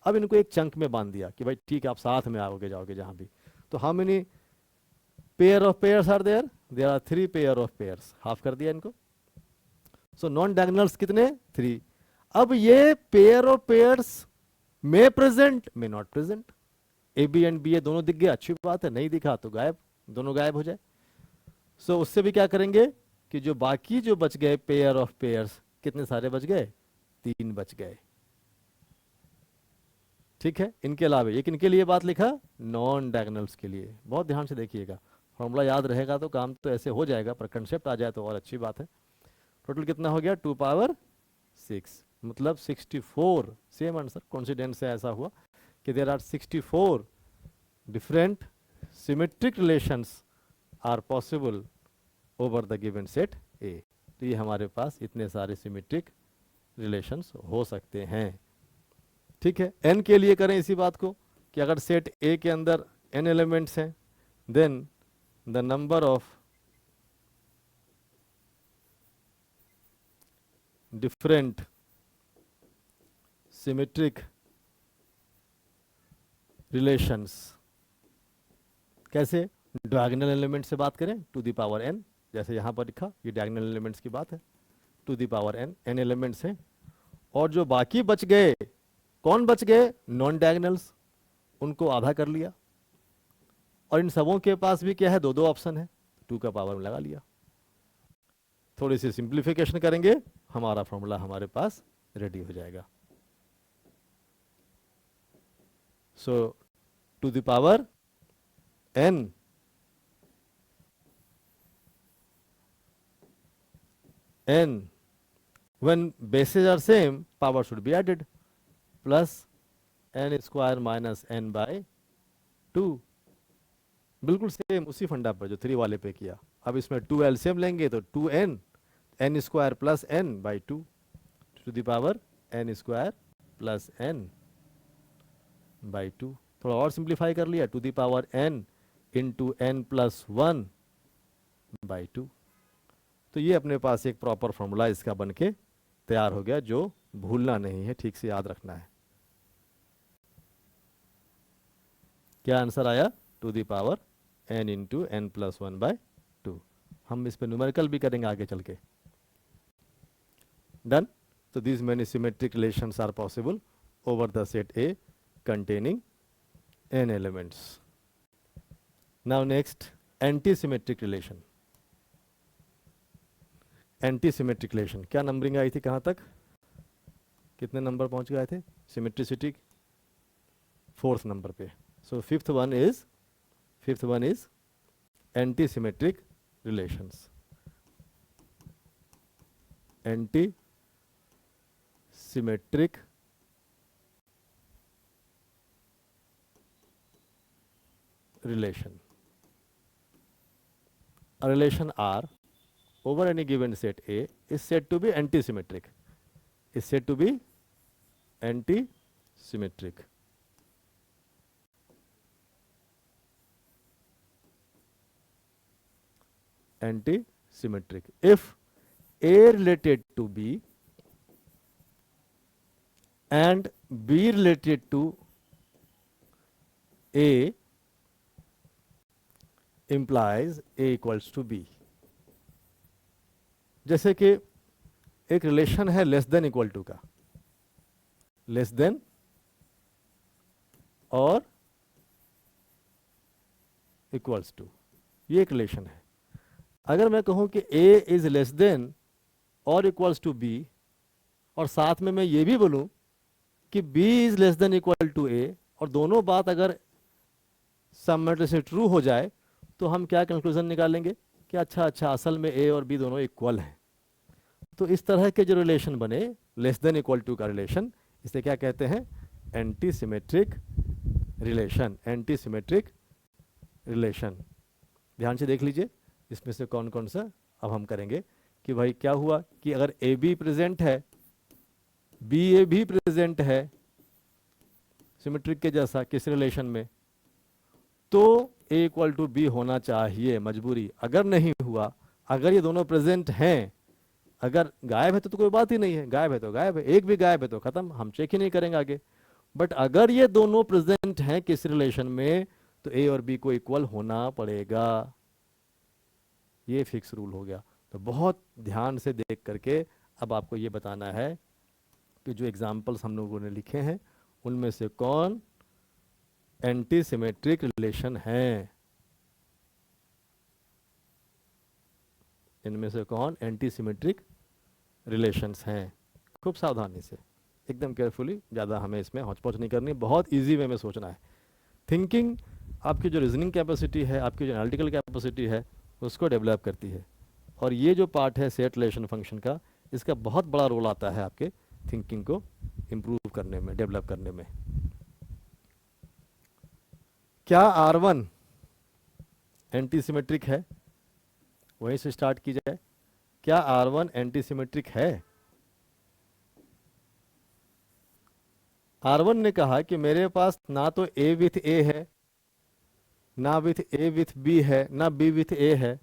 A: अब इनको एक चंक में बांध दिया कि भाई ठीक है आप साथ में आओगे जाओगे जहां भी। तो how many pair of pairs are there? There are 3 pair of pairs, half कर दिया इनको। सो नॉन डायगोनल्स कितने? 3। अब ये पेयर ऑफ पेयर्स में प्रेजेंट में not present, A B and B A दोनों दिख गया, अच्छी बात है, नहीं दिखा तो गायब, दोनों गायब हो जाए। सो उससे भी क्या करेंगे कि जो बाकी जो बच गए पेयर ऑफ पेयर्स, कितने सारे बच गए? 3 बच गए, ठीक है। इनके अलावा ये किनके लिए बात लिखा? नॉन डायगोनल्स के लिए। बहुत ध्यान से देखिएगा, फॉर्मूला याद रहेगा तो काम तो ऐसे हो जाएगा, पर कंसेप्ट आ जाए तो और अच्छी बात है। टोटल कितना हो गया? 2 पावर 6, मतलब 64। सेम आंसर, कोइंसिडेंस से ऐसा हुआ कि there are 64 different symmetric relations are possible over the given set A. तो ये हमारे पास इतने सारे सिमेट्रिक रिलेशंस हो सकते हैं, ठीक है। n के लिए करें इसी बात को कि अगर सेट ए के अंदर n एलिमेंट्स हैं, then the number of different symmetric relations, कैसे? डायगोनल एलिमेंट से बात करें टू द पावर n, जैसे यहां पर लिखा, ये डायगोनल एलिमेंट्स की बात है, to the power n elements हैं। और जो बाकी बच गए, कौन बच गए? नॉन डायगोनल्स, उनको आधा कर लिया। और इन सबों के पास भी क्या है? 2 ऑप्शन है, 2 का पावर में लगा लिया। थोड़ी सी सिंप्लीफिकेशन करेंगे, हमारा फॉर्मूला हमारे पास रेडी हो जाएगा। So to the power n when bases are same, power should be added, plus n square minus n by 2। बिल्कुल सेम उसी फंडा पर जो 3 वाले पे किया। अब इसमें 2 एलसीएम लेंगे तो 2n, n square plus n by 2 to the power n square plus n by 2। थोड़ा और सिंप्लीफाई कर लिया, to the power n into n plus 1 by 2। तो ये अपने पास एक प्रॉपर फॉर्मूला इसका बनके तैयार हो गया, जो भूलना नहीं है, ठीक से याद रखना है। क्या आंसर आया? To the power n into n plus 1 by 2। हम इस पे न्यूमेरिकल भी करेंगे आगे चल के। डन। तो these many symmetric relations are possible over the set A containing n elements. Now next, anti-symmetric relation. Anti-symmetric relation, क्या नंबरिंग आई थी, कहाँ तक, कितने नंबर पहुंच गए थे? सिमेट्रिसिटी 4th नंबर पे। So fifth one is anti-symmetric relations. Anti-symmetric relation. A relation R over any given set A is said to be anti-symmetric. Is said to be anti-symmetric. Anti-symmetric. If A related to B and B related to A implies A equals to B. जैसे कि एक relation है less than equal to का, less than और equals to, ये एक relation है। अगर मैं कहूं कि A इज लेस देन और इक्वल्स टू B, और साथ में मैं ये भी बोलूं कि B is less than equal to A, और दोनों बात अगर सममेट्री से ट्रू हो जाए, तो हम क्या कंक्लूजन निकालेंगे कि अच्छा असल में A और B दोनों इक्वल हैं। तो इस तरह के जो रिलेशन बने लेस देन इक्वल टू का रिलेशन, इसे क्या कहते हैं? Anti symmetric relation, anti symmetric relation. ध्यान से देख लीजिए इसमें से कौन कौन सा अब हम करेंगे कि भाई क्या हुआ कि अगर ए बी प्रेजेंट है, बी ए भी प्रेजेंट है सिमेट्रिक के जैसा किस रिलेशन में, तो ए इक्वल टू बी होना चाहिए मजबूरी। अगर नहीं हुआ, अगर ये दोनों प्रेजेंट हैं, अगर गायब है तो कोई बात ही नहीं है, गायब है तो गायब है, एक भी गायब है तो खत्म, हम चेक ही नहीं करेंगे आगे। बट अगर ये दोनों प्रेजेंट हैं किस रिलेशन में, तो ए और बी को इक्वल होना पड़ेगा, ये फिक्स रूल हो गया। तो बहुत ध्यान से देख करके अब आपको ये बताना है कि जो एग्जाम्पल्स हम लोगों ने लिखे हैं उनमें से कौन एंटी सिमेट्रिक रिलेशन है, इनमें से कौन एंटी सिमेट्रिक रिलेशंस हैं। खूब सावधानी से, एकदम केयरफुली, ज़्यादा हमें इसमें हौच-पौच नहीं करनी, बहुत इजी वे में सोचना है। थिंकिंग, आपकी जो रीजनिंग कैपेसिटी है, आपकी जो एनालिटिकल कैपेसिटी है, उसको डेवलप करती है। और ये जो पार्ट है सेट रिलेशन फंक्शन का, इसका बहुत बड़ा रोल आता है आपके थिंकिंग को इम्प्रूव करने में, डेवलप करने में। क्या R1 एंटी सिमेट्रिक है? वहीं से स्टार्ट की जाए। क्या R1 एंटी सिमेट्रिक है? R1 ने कहा कि मेरे पास ना तो A विथ A है, ना विथ A विथ B है, ना B विथ A है।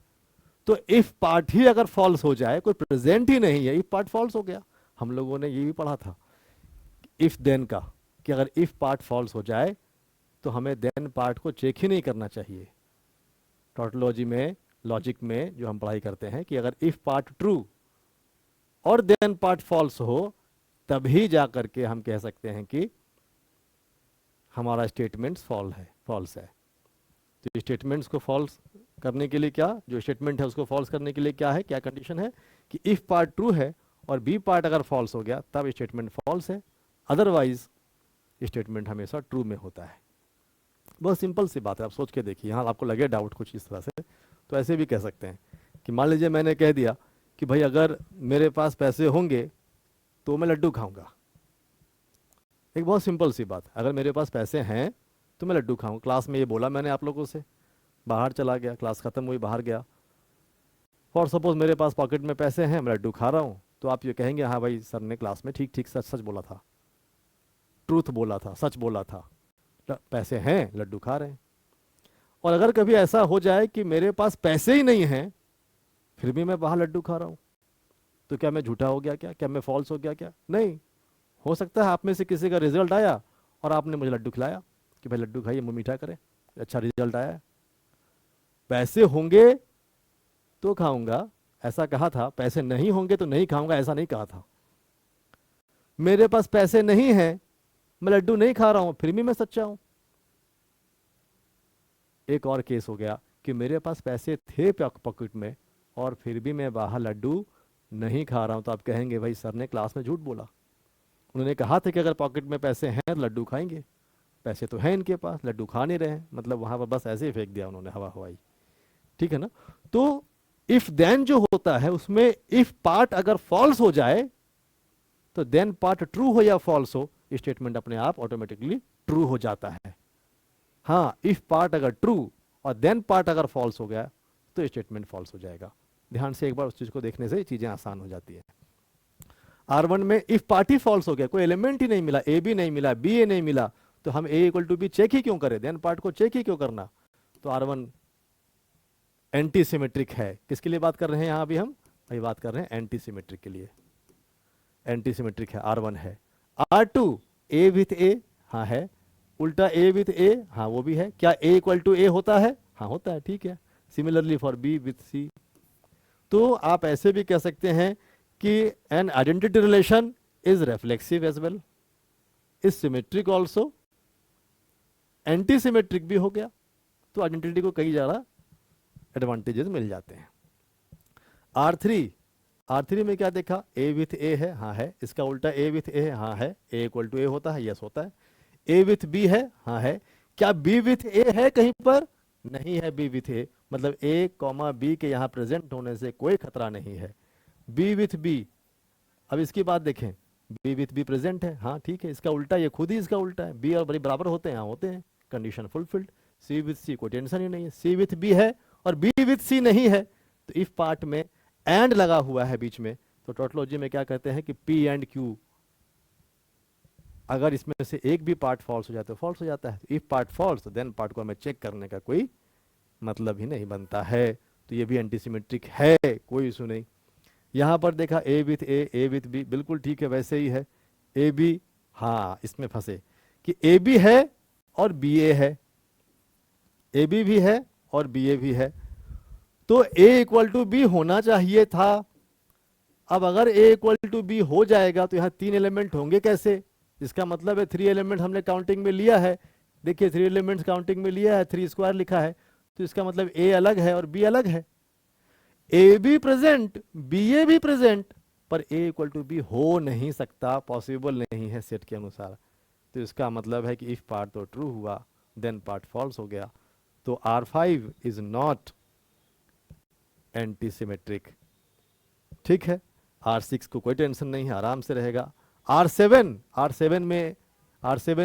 A: तो इफ पार्ट ही अगर फॉल्स हो जाए, कोई प्रेजेंट ही नहीं है, इफ पार्ट फॉल्स हो गया। हम लोगों ने ये भी पढ़ा था इफ देन का, कि अगर इफ पार्ट फॉल्स हो जाए तो हमें देन पार्ट को चेक ही नहीं करना चाहिए। टोटोलॉजी में, लॉजिक में जो हम पढ़ाई करते हैं कि अगर इफ पार्ट ट्रू और देन पार्ट फॉल्स हो, तभी जा करके हम कह सकते हैं कि हमारा स्टेटमेंट फॉल्स है। तो स्टेटमेंट्स को फॉल्स करने के लिए क्या, जो स्टेटमेंट है उसको फॉल्स करने के लिए क्या है, क्या कंडीशन है कि इफ पार्ट ट्रू है और बी पार्ट अगर फॉल्स हो गया तब स्टेटमेंट फॉल्स है, अदरवाइज स्टेटमेंट हमेशा ट्रू में होता है। बहुत सिंपल सी बात है, आप सोच के देखिए। यहाँ आपको लगे डाउट कुछ इस तरह से, तो ऐसे भी कह सकते हैं कि मान लीजिए मैंने कह दिया कि भाई अगर मेरे पास पैसे होंगे तो मैं लड्डू खाऊंगा। एक बहुत सिंपल सी बात, अगर मेरे पास पैसे हैं तो मैं लड्डू खाऊंगा। क्लास में ये बोला मैंने आप लोगों से, बाहर चला गया, क्लास खत्म हुई, बाहर गया, फॉर सपोज मेरे पास पॉकेट में पैसे हैं, मैं लड्डू खा रहा हूँ, तो आप ये कहेंगे हाँ भाई सर ने क्लास में ठीक ठीक सच सच बोला था, ट्रूथ बोला था, सच बोला था, पैसे हैं लड्डू खा रहे हैं। और अगर कभी ऐसा हो जाए कि मेरे पास पैसे ही नहीं हैं फिर भी मैं बाहर लड्डू खा रहा हूँ, तो क्या मैं झूठा हो गया, क्या मैं फॉल्स हो गया? क्या नहीं। हो सकता है आप में से किसी का रिजल्ट आया और आपने मुझे लड्डू खिलाया कि भाई लड्डू खाइए, मुंह मीठा करें, अच्छा रिजल्ट आया है। पैसे होंगे तो खाऊंगा ऐसा कहा था, पैसे नहीं होंगे तो नहीं खाऊंगा ऐसा नहीं कहा था। मेरे पास पैसे नहीं हैं, मैं लड्डू नहीं खा रहा हूं, फिर भी मैं सच्चा हूं। एक और केस हो गया कि मेरे पास पैसे थे पॉकेट में और फिर भी मैं बाहर लड्डू नहीं खा रहा हूं, तो आप कहेंगे भाई सर ने क्लास में झूठ बोला, उन्होंने कहा था कि अगर पॉकेट में पैसे हैं तो लड्डू खाएंगे, पैसे तो हैं इनके पास, लड्डू खा नहीं रहे हैं, मतलब वहां पर बस ऐसे ही फेंक दिया उन्होंने हवा हवाई। ठीक है ना। तो इफ देन जो होता है उसमें इफ पार्ट अगर फॉल्स हो जाए तो देन पार्ट ट्रू हो या फॉल्स हो, स्टेटमेंट अपने आप ऑटोमेटिकली ट्रू हो जाता है। हाँ, इफ पार्ट अगर ट्रू और देन पार्ट अगर फॉल्स हो गया तो स्टेटमेंट फॉल्स हो जाएगा। ध्यान से एक बार उस चीज को देखने से चीजें आसान हो जाती है। R1 में इफ पार्ट ही फॉल्स हो गया, कोई एलिमेंट ही नहीं मिला, ए बी नहीं मिला, बी ए नहीं मिला, तो हम ए इक्वल टू बी चेक ही क्यों करें, देन पार्ट को चेक ही क्यों करना। तो R1 एंटी सिमेट्रिक है। किसके लिए बात कर रहे हैं यहां अभी हम? भाई बात कर रहे हैं एंटी सिमेट्रिक के लिए। एंटी सिमेट्रिक है, R1 है। R2 ए विथ ए, हाँ है। उल्टा ए विथ ए, हाँ वो भी है। क्या ए इक्वल टू ए होता है? हाँ होता है, ठीक है। Similarly for B with C. तो आप ऐसे भी कह सकते हैं कि an identity relation is reflexive as well, is symmetric also, antisymmetric भी हो गया। तो आइडेंटिटी को कई ज्यादा एडवांटेजेस मिल जाते हैं। R3 में क्या देखा? ए विथ ए है, हाँ है। इसका उल्टा ए विथ ए है, हाँ है। ए इक्वल टू ए होता है, यस होता है। ए विथ बी है, हाँ है। क्या बी विथ ए है कहीं पर? नहीं है बी विथ ए, मतलब ए कॉमा बी के यहाँ प्रेजेंट होने से कोई खतरा नहीं है। बी विथ बी, अब इसकी बात देखें, बी विथ बी प्रेजेंट है, हाँ ठीक है। इसका उल्टा, ये खुद ही इसका उल्टा है, बी और बी बराबर होते हैं, हाँ होते हैं। Condition fulfilled. C with C कोई टेंशन ही नहीं है, सी विथ बी है और बी विथ सी नहीं है, तो इफ पार्ट में एंड लगा हुआ है बीच में, तो टोटोलॉजी में क्या कहते हैं कि पी एंड क्यू, अगर इसमें से एक भी पार्ट फॉल्स हो जाए तो फॉल्स हो जाता है। If part false then part को हमें चेक करने का कोई मतलब ही नहीं बनता है। तो ये भी एंटीसिमेट्रिक है, कोई इशू नहीं। यहां पर देखा ए विथ ए विथ बी, बिल्कुल ठीक है, वैसे ही है। ए बी, हाँ इसमें फंसे कि ए बी है और बी ए है, ए बी भी है और बी ए भी है, तो ए इक्वल टू बी होना चाहिए था। अब अगर ए इक्वल टू बी हो जाएगा तो यहां 3 एलिमेंट होंगे कैसे? इसका मतलब है 3 एलिमेंट हमने काउंटिंग में लिया है। देखिए 3 एलिमेंट्स काउंटिंग में लिया है, 3 स्क्वायर लिखा है, तो इसका मतलब ए अलग है और बी अलग है। ए भी प्रेजेंट, बी ए भी प्रेजेंट, पर ए इक्वल टू बी हो नहीं सकता, पॉसिबल नहीं है सेट के अनुसार। तो इसका मतलब है कि इफ पार्ट तो ट्रू हुआ देन पार्ट फॉल्स हो गया। तो R5 इज नॉट एंटीसिमेट्रिक। ठीक है, R6 को कोई टेंशन नहीं है, आराम से रहेगा। R7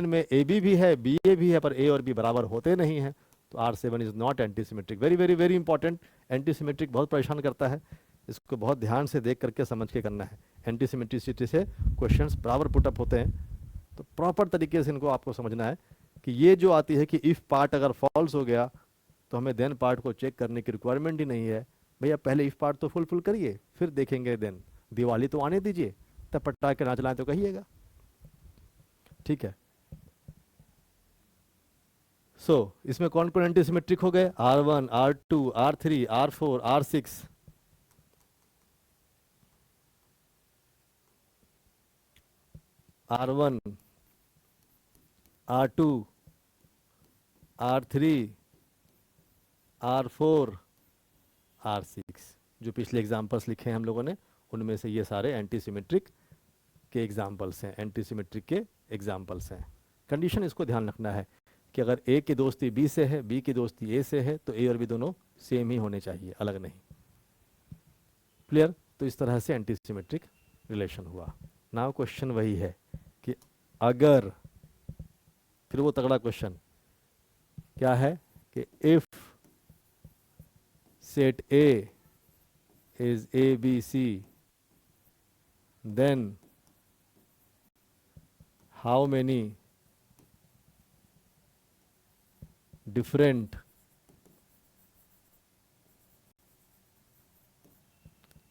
A: में ए बी भी है, बी ए भी है, पर ए और बी बराबर होते नहीं हैं, तो R7 is not antisymmetric. Very very very important. Antisymmetric बहुत परेशान करता है, इसको बहुत ध्यान से देख करके समझ के करना है। एंटीसिमेट्रिसिटी से क्वेश्चंस बराबर पुटअप होते हैं, तो प्रॉपर तरीके से इनको आपको समझना है कि ये जो आती है कि इफ पार्ट अगर फॉल्स हो गया तो हमें देन पार्ट को चेक करने की रिक्वायरमेंट ही नहीं है। भैया पहले इफ पार्ट तो फुलफिल करिए, फिर देखेंगे देन। दिवाली तो आने दीजिए, तब पटा के नाच लाएं तो कहिएगा। ठीक है, इसमें कौन कौन एंटीसिमेट्रिक हो गए? R1, R2, R3, R4, R6। R1, R2, R3, R4, R6, जो पिछले एग्जाम्पल्स लिखे हैं हम लोगों ने, उनमें से ये सारे एंटीसिमेट्रिक के एग्जाम्पल्स हैं, एंटीसिमेट्रिक के एग्जाम्पल्स हैं। कंडीशन इसको ध्यान रखना है कि अगर ए की दोस्ती बी से है, बी की दोस्ती ए से है, तो ए और बी दोनों सेम ही होने चाहिए, अलग नहीं। क्लियर? तो इस तरह से एंटीसिमेट्रिक रिलेशन हुआ। नाउ क्वेश्चन वही है कि अगर, फिर वो तगड़ा क्वेश्चन क्या है कि if set A is A B C, then how many different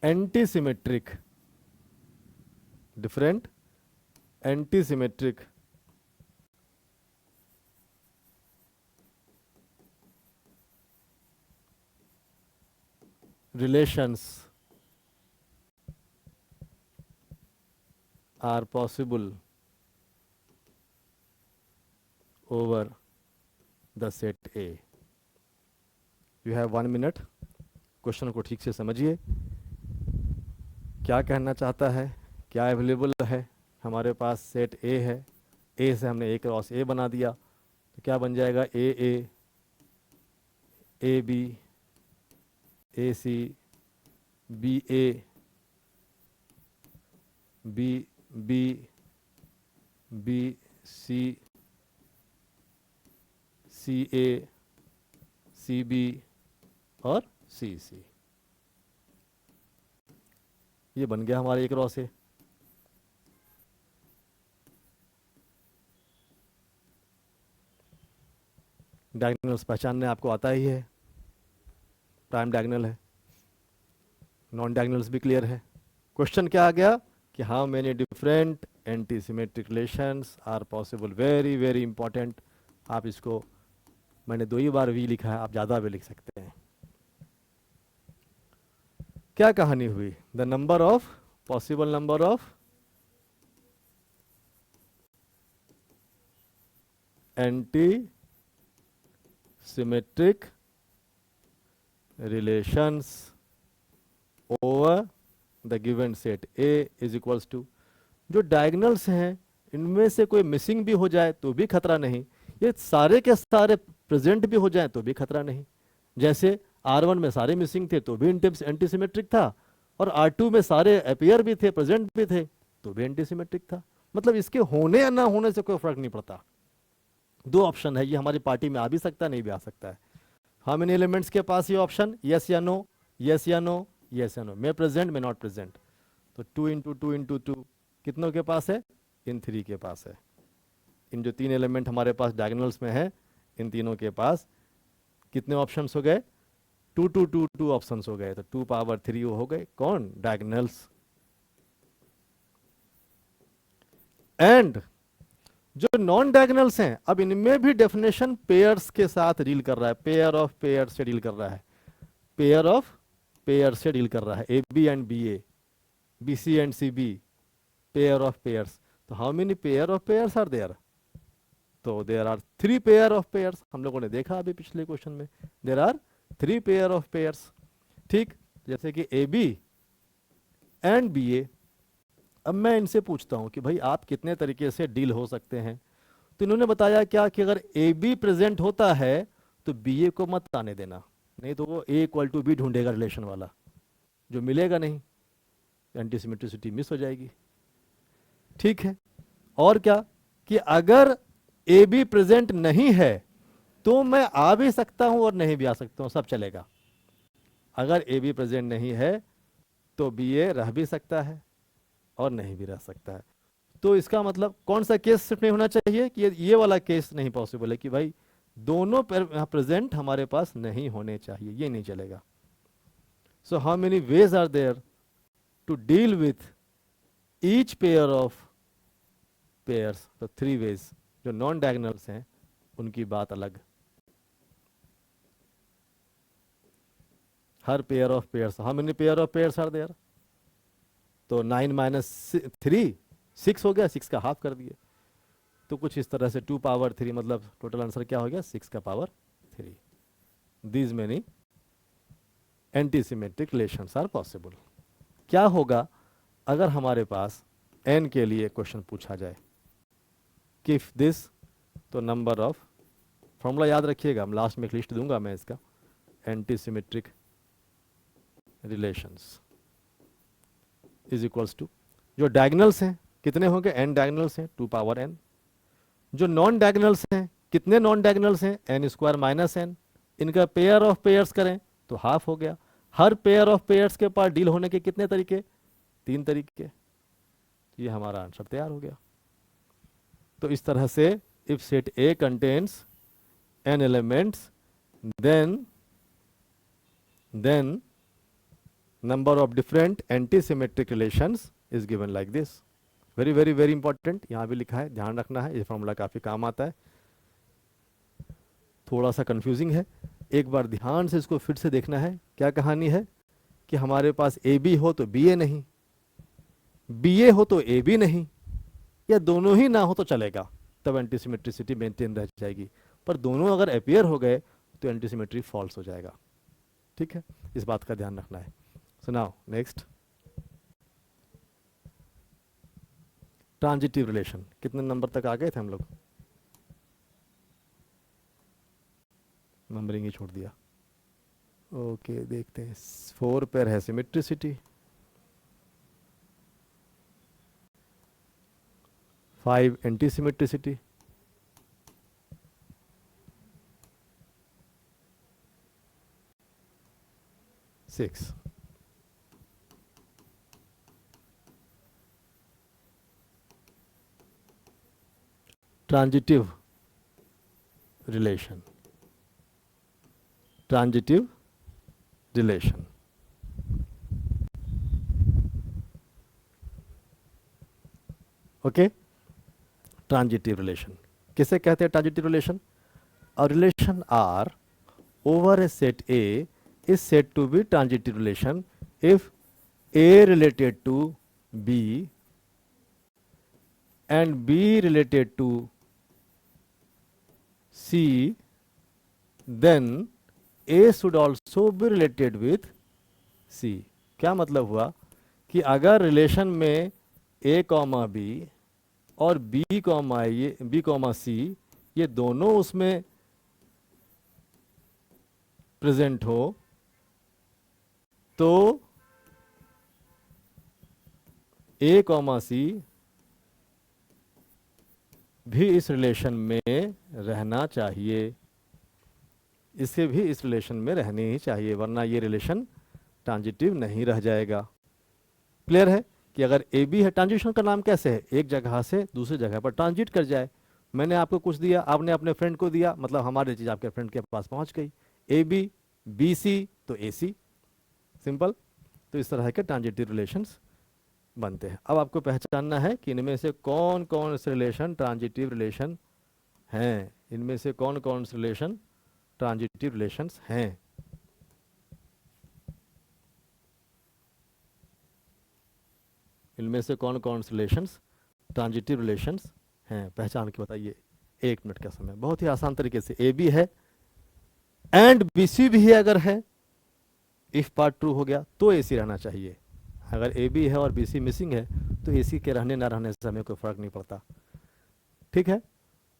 A: antisymmetric relations are possible over the set A। You have 1 minute, question को ठीक से समझिए, क्या कहना चाहता है, क्या अवेलेबल है। हमारे पास सेट ए है, ए से हमने ए क्रॉस ए बना दिया, तो क्या बन जाएगा? A B, A C, B A, B B, B C, C A, C B और सी सी। ये बन गया हमारे एक क्रॉस ए। डायगोनल्स पहचानने आपको आता ही है, प्राइम डायगोनल है, नॉन डायगोनल्स भी क्लियर है। क्वेश्चन क्या आ गया कि how many different antisymmetric relations are possible. Very very important. आप इसको, मैंने 2 ही बार वी लिखा है, आप ज़्यादा भी लिख सकते हैं। क्या कहानी हुई? The number of possible number of antisymmetric relations over the given set A is equals to, जो डायगोनल्स हैं इनमें से कोई मिसिंग भी हो जाए तो भी खतरा नहीं, ये सारे के सारे प्रेजेंट भी हो जाए तो भी खतरा नहीं। जैसे R1 में सारे मिसिंग थे तो भी एंटीसिमेट्रिक था, और R2 में सारे अपीयर भी थे, प्रेजेंट भी थे, तो भी एंटीसिमेट्रिक था। मतलब इसके होने या ना होने से कोई फर्क नहीं पड़ता। दो ऑप्शन है, ये हमारी पार्टी में आ भी सकता है, नहीं भी आ सकता है। हाउ मेनी एलिमेंट्स के पास ये ऑप्शन, यस या नो, यस या नो, यस या no, may present, may not present. तो 2 × 2 × 2 कितनों के पास है, इन 3 के पास है। इन जो 3 एलिमेंट हमारे पास डायगोनल्स में है, इन तीनों के पास कितने ऑप्शंस हो गए, 2 ऑप्शंस हो गए। तो 2 पावर 3 हो गए कौन, डायगोनल्स। एंड जो नॉन डायगोनल्स हैं, अब इनमें भी डेफिनेशन पेयर्स के साथ डील कर रहा है, पेयर ऑफ पेयर से डील कर रहा है, पेयर ऑफ पेयर से डील कर रहा है, A B and B A, B C and C B, pair of pairs. तो how many pair of pairs are there, तो there are 3 pair of pairs. हम लोगों ने देखा अभी पिछले क्वेश्चन में, there are 3 pair of pairs. ठीक, जैसे कि ए बी एंड बी ए। अब मैं इनसे पूछता हूं कि भाई आप कितने तरीके से डील हो सकते हैं। तो इन्होंने बताया क्या कि अगर ए बी प्रेजेंट होता है तो बी ए को मत आने देना, नहीं तो वो ए इक्वल टू बी ढूंढेगा रिलेशन वाला, जो मिलेगा नहीं, एंटीसिमेट्रिसिटी मिस हो जाएगी। ठीक है, और क्या कि अगर ए बी प्रेजेंट नहीं है तो मैं आ भी सकता हूं और नहीं भी आ सकता हूं, सब चलेगा। अगर ए बी प्रेजेंट नहीं है तो बी ए रह भी सकता है और नहीं भी रह सकता है। तो इसका मतलब कौन सा केस सिर्फ नहीं होना चाहिए कि ये वाला केस नहीं पॉसिबल है कि भाई दोनों प्रेजेंट हमारे पास नहीं होने चाहिए, ये नहीं चलेगा। So how many ways are there to deal with each pair of pairs, तो 3 वेज। जो नॉन डायगोनल्स हैं उनकी बात अलग, हर pair of pairs, how many pair of pairs are there, तो 9 - 3 6 हो गया, 6 का हाफ कर दिए। तो कुछ इस तरह से 2 पावर 3, मतलब टोटल आंसर क्या हो गया, 6 का power 3। These many antisymmetric relations are possible. क्या होगा अगर हमारे पास n के लिए क्वेश्चन पूछा जाए कि इफ दिस, तो नंबर ऑफ, फॉर्मूला याद रखिएगा, हम लास्ट में एक लिस्ट दूंगा मैं इसका, antisymmetric relations is equals to, जो डायगोनल्स हैं कितने होंगे, n डायगोनल्स हैं 2 पावर n। जो नॉन डायगोनल्स हैं, कितने नॉन डायगोनल्स हैं, n² - n। इनका पेयर ऑफ पेयर्स करें तो हाफ हो गया। हर पेयर ऑफ पेयर्स के पास डील होने के कितने तरीके, 3 तरीके। ये हमारा आंसर तैयार हो गया। तो इस तरह से if set A contains n elements then number of different antisymmetric relations is given like this। Very very very important, यहाँ भी लिखा है, ध्यान रखना है, ये फॉर्मूला काफी काम आता है। थोड़ा सा कंफ्यूजिंग है, एक बार ध्यान से इसको फिर से देखना है। क्या कहानी है कि हमारे पास ए बी हो तो बी ए नहीं, बी ए हो तो ए बी नहीं, या दोनों ही ना हो तो चलेगा, तब एंटीसिमेट्रिसिटी मेंटेन रह जाएगी। पर दोनों अगर अपियर हो गए तो एंटीसिमेट्री फॉल्स हो जाएगा। ठीक है, इस बात का ध्यान रखना है। So now next, transitive relation. कितने नंबर तक आ गए थे हम लोग, नंबरिंग ही छोड़ दिया। ओके, देखते हैं। 4 पर है symmetricity, 5 antisymmetricity, 6 transitive relation, transitive relation. Okay, transitive relation किसे कहते हैं, transitive relation? A relation R over a set A is said to be transitive relation if A related to B and B related to C, then A should also be related with C। क्या मतलब हुआ कि अगर relation में A, B और B, C ये दोनों उसमें प्रेजेंट हो तो A, C भी इस रिलेशन में रहना चाहिए, इसे भी इस रिलेशन में रहनी ही चाहिए, वरना ये रिलेशन ट्रांजिटिव नहीं रह जाएगा। क्लियर है कि अगर ए बी है, ट्रांजिशन का नाम कैसे है, एक जगह से दूसरी जगह पर ट्रांजिट कर जाए। मैंने आपको कुछ दिया, आपने अपने फ्रेंड को दिया, मतलब हमारी चीज़ आपके फ्रेंड के पास पहुंच गई। ए बी, बी सी तो ए सी, सिंपल। तो इस तरह के ट्रांजिटिव रिलेशंस बनते हैं। अब आपको पहचानना है कि इनमें से कौन कौन से रिलेशन ट्रांजिटिव रिलेशन हैं, इनमें से कौन कौन से रिलेशन ट्रांजिटिव रिलेशंस हैं। इनमें से कौन कौन से रिलेशंस ट्रांजिटिव रिलेशंस हैं, पहचान के बताइए। 1 मिनट का समय, बहुत ही आसान तरीके से। ए बी है एंड बी सी भी है, अगर है, इफ पार्ट ट्रू हो गया तो ए सी रहना चाहिए। अगर ए बी है और बी सी मिसिंग है तो ए सी के रहने ना रहने से हमें कोई फर्क नहीं पड़ता। ठीक है,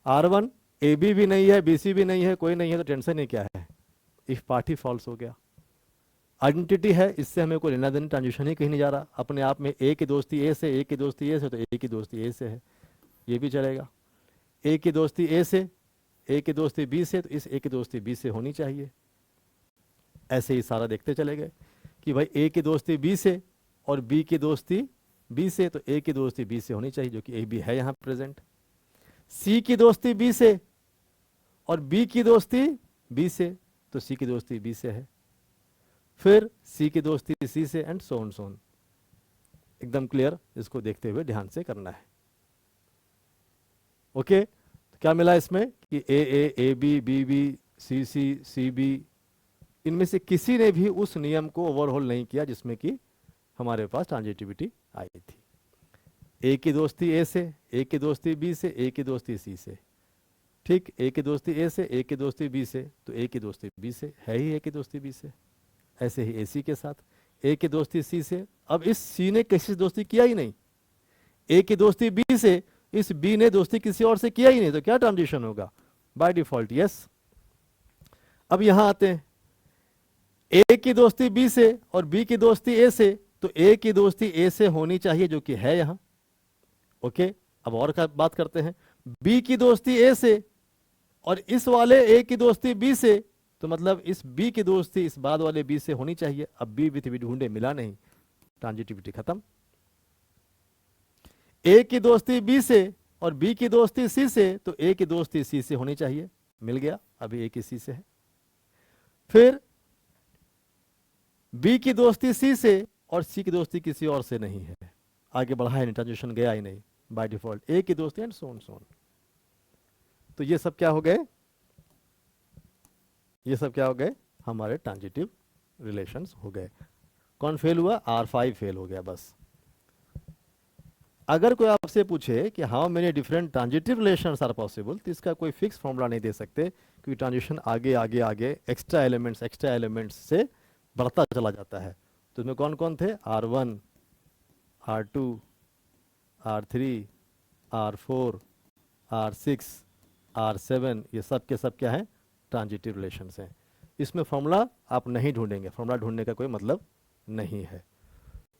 A: R1 ए बी भी नहीं है, बी सी भी नहीं है, कोई नहीं है, तो टेंशन ही क्या है, इफ पार्ट ही फॉल्स हो गया। आइडेंटिटी है, इससे हमें कोई लेना देना, ट्रांजिशन ही कहीं नहीं जा रहा, अपने आप में ए की दोस्ती ए से, ए की दोस्ती ए से, तो ए की दोस्ती ए से है, ये भी चलेगा। ए की दोस्ती ए से, ए की दोस्ती बी से, तो इस ए की दोस्ती बी से होनी चाहिए। ऐसे ही सारा देखते चले गए कि भाई ए की दोस्ती बी से और बी की दोस्ती बी से, तो ए की दोस्ती बी से होनी चाहिए, जो कि ए बी है यहाँ प्रेजेंट। सी की दोस्ती बी से और बी की दोस्ती बी से, तो सी की दोस्ती बी से है। फिर सी की दोस्ती सी से, and so on so on. एकदम क्लियर, इसको देखते हुए ध्यान से करना है। ओके, तो क्या मिला इसमें कि A B, B B, C B, इनमें से किसी ने भी उस नियम को ओवरहोल नहीं किया जिसमें कि हमारे पास ट्रांजिटिविटी आई थी। ए की दोस्ती ए से, ए की दोस्ती बी से, ए की दोस्ती सी से, ठीक, ए की दोस्ती ए से, ए की दोस्ती बी से, तो ए की दोस्ती बी से है ही, ए की दोस्ती बी से। ऐसे ही ए सी के साथ, ए की दोस्ती सी से, अब इस सी ने किसी से दोस्ती किया ही नहीं, ए की दोस्ती बी से, इस बी ने दोस्ती किसी और से किया ही नहीं, तो क्या ट्रांजिशन होगा, बाय डिफॉल्ट यस। अब यहां आते हैं, ए की दोस्ती बी से और बी की दोस्ती ए से, तो ए की दोस्ती ए से होनी चाहिए, जो कि है यहां। ओके, अब और का बात करते हैं, बी की दोस्ती ए से और इस वाले ए की दोस्ती बी से, तो मतलब इस बी की दोस्ती इस बाद वाले बी से होनी चाहिए। अब बी विथ बी ढूंढे, मिला नहीं, ट्रांजिटिविटी खत्म। ए की दोस्ती बी से और बी की दोस्ती सी से, तो ए की दोस्ती सी से होनी चाहिए, मिल गया, अभी ए की सी से है। फिर बी की दोस्ती सी से और सी की दोस्ती किसी और से नहीं है, आगे बढ़ा है नहीं, ट्रांजिशन गया ही नहीं, बाय डिफॉल्ट ए की दोस्ती, and so on so on. तो ये सब क्या हो गए, ये सब क्या हो गए, हमारे ट्रांजिटिव रिलेशंस हो गए। कौन फेल हुआ, R5 फेल हो गया बस। अगर कोई आपसे पूछे कि how many different transitive relations are possible, तो इसका कोई फिक्स फॉर्मूला नहीं दे सकते, क्योंकि ट्रांजिशन आगे आगे आगे एक्स्ट्रा एलिमेंट्स से बढ़ता चला जाता है। तो इसमें कौन कौन थे, R1, R2, R3, R4, R6, R7, ये सब के सब क्या है, ट्रांजिटिव रिलेशंस हैं। इसमें फॉर्मूला आप नहीं ढूंढेंगे, फॉर्मूला ढूंढने का कोई मतलब नहीं है।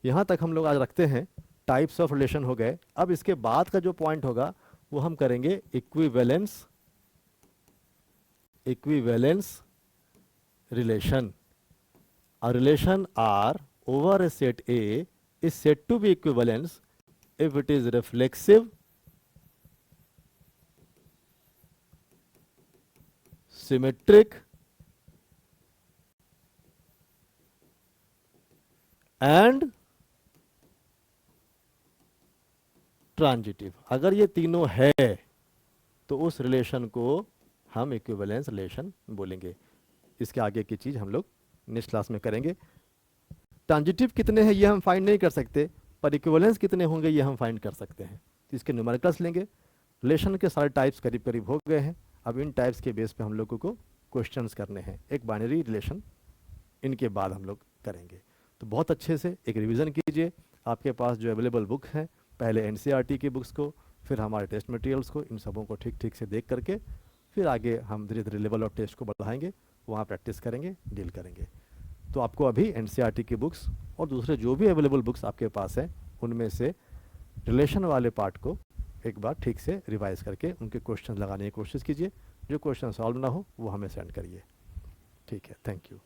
A: यहाँ तक हम लोग आज रखते हैं, टाइप्स ऑफ रिलेशन हो गए। अब इसके बाद का जो पॉइंट होगा वो हम करेंगे equivalence relation. A relation R over a set A is said to be equivalence if it is reflexive, symmetric, and transitive. अगर ये तीनों है तो उस रिलेशन को हम इक्विवेलेंस रिलेशन बोलेंगे। इसके आगे की चीज हम लोग नेक्स्ट क्लास में करेंगे। ट्रांजिटिव कितने हैं ये हम फाइंड नहीं कर सकते, पर इक्विवेलेंस कितने होंगे ये हम फाइंड कर सकते हैं। तो इसके न्यूमेरिकल्स लेंगे। रिलेशन के सारे टाइप्स करीब करीब हो गए हैं। अब इन टाइप्स के बेस पे हम लोगों को क्वेश्चंस करने हैं। एक बाइनरी रिलेशन इनके बाद हम लोग करेंगे। तो बहुत अच्छे से एक रिवीजन कीजिए। आपके पास जो अवेलेबल बुक हैं, पहले एनसीईआरटी की बुक्स को, फिर हमारे टेस्ट मटेरियल्स को, इन सबों को ठीक ठीक से देख करके फिर आगे हम धीरे धीरे लेवल ऑफ टेस्ट को बढ़ाएंगे, वहाँ प्रैक्टिस करेंगे, डील करेंगे। तो आपको अभी एनसीईआरटी की बुक्स और दूसरे जो भी अवेलेबल बुक्स आपके पास हैं उनमें से रिलेशन वाले पार्ट को एक बार ठीक से रिवाइज करके उनके क्वेश्चन लगाने की कोशिश कीजिए। जो क्वेश्चन सॉल्व ना हो वो हमें सेंड करिए। ठीक है, थैंक यू।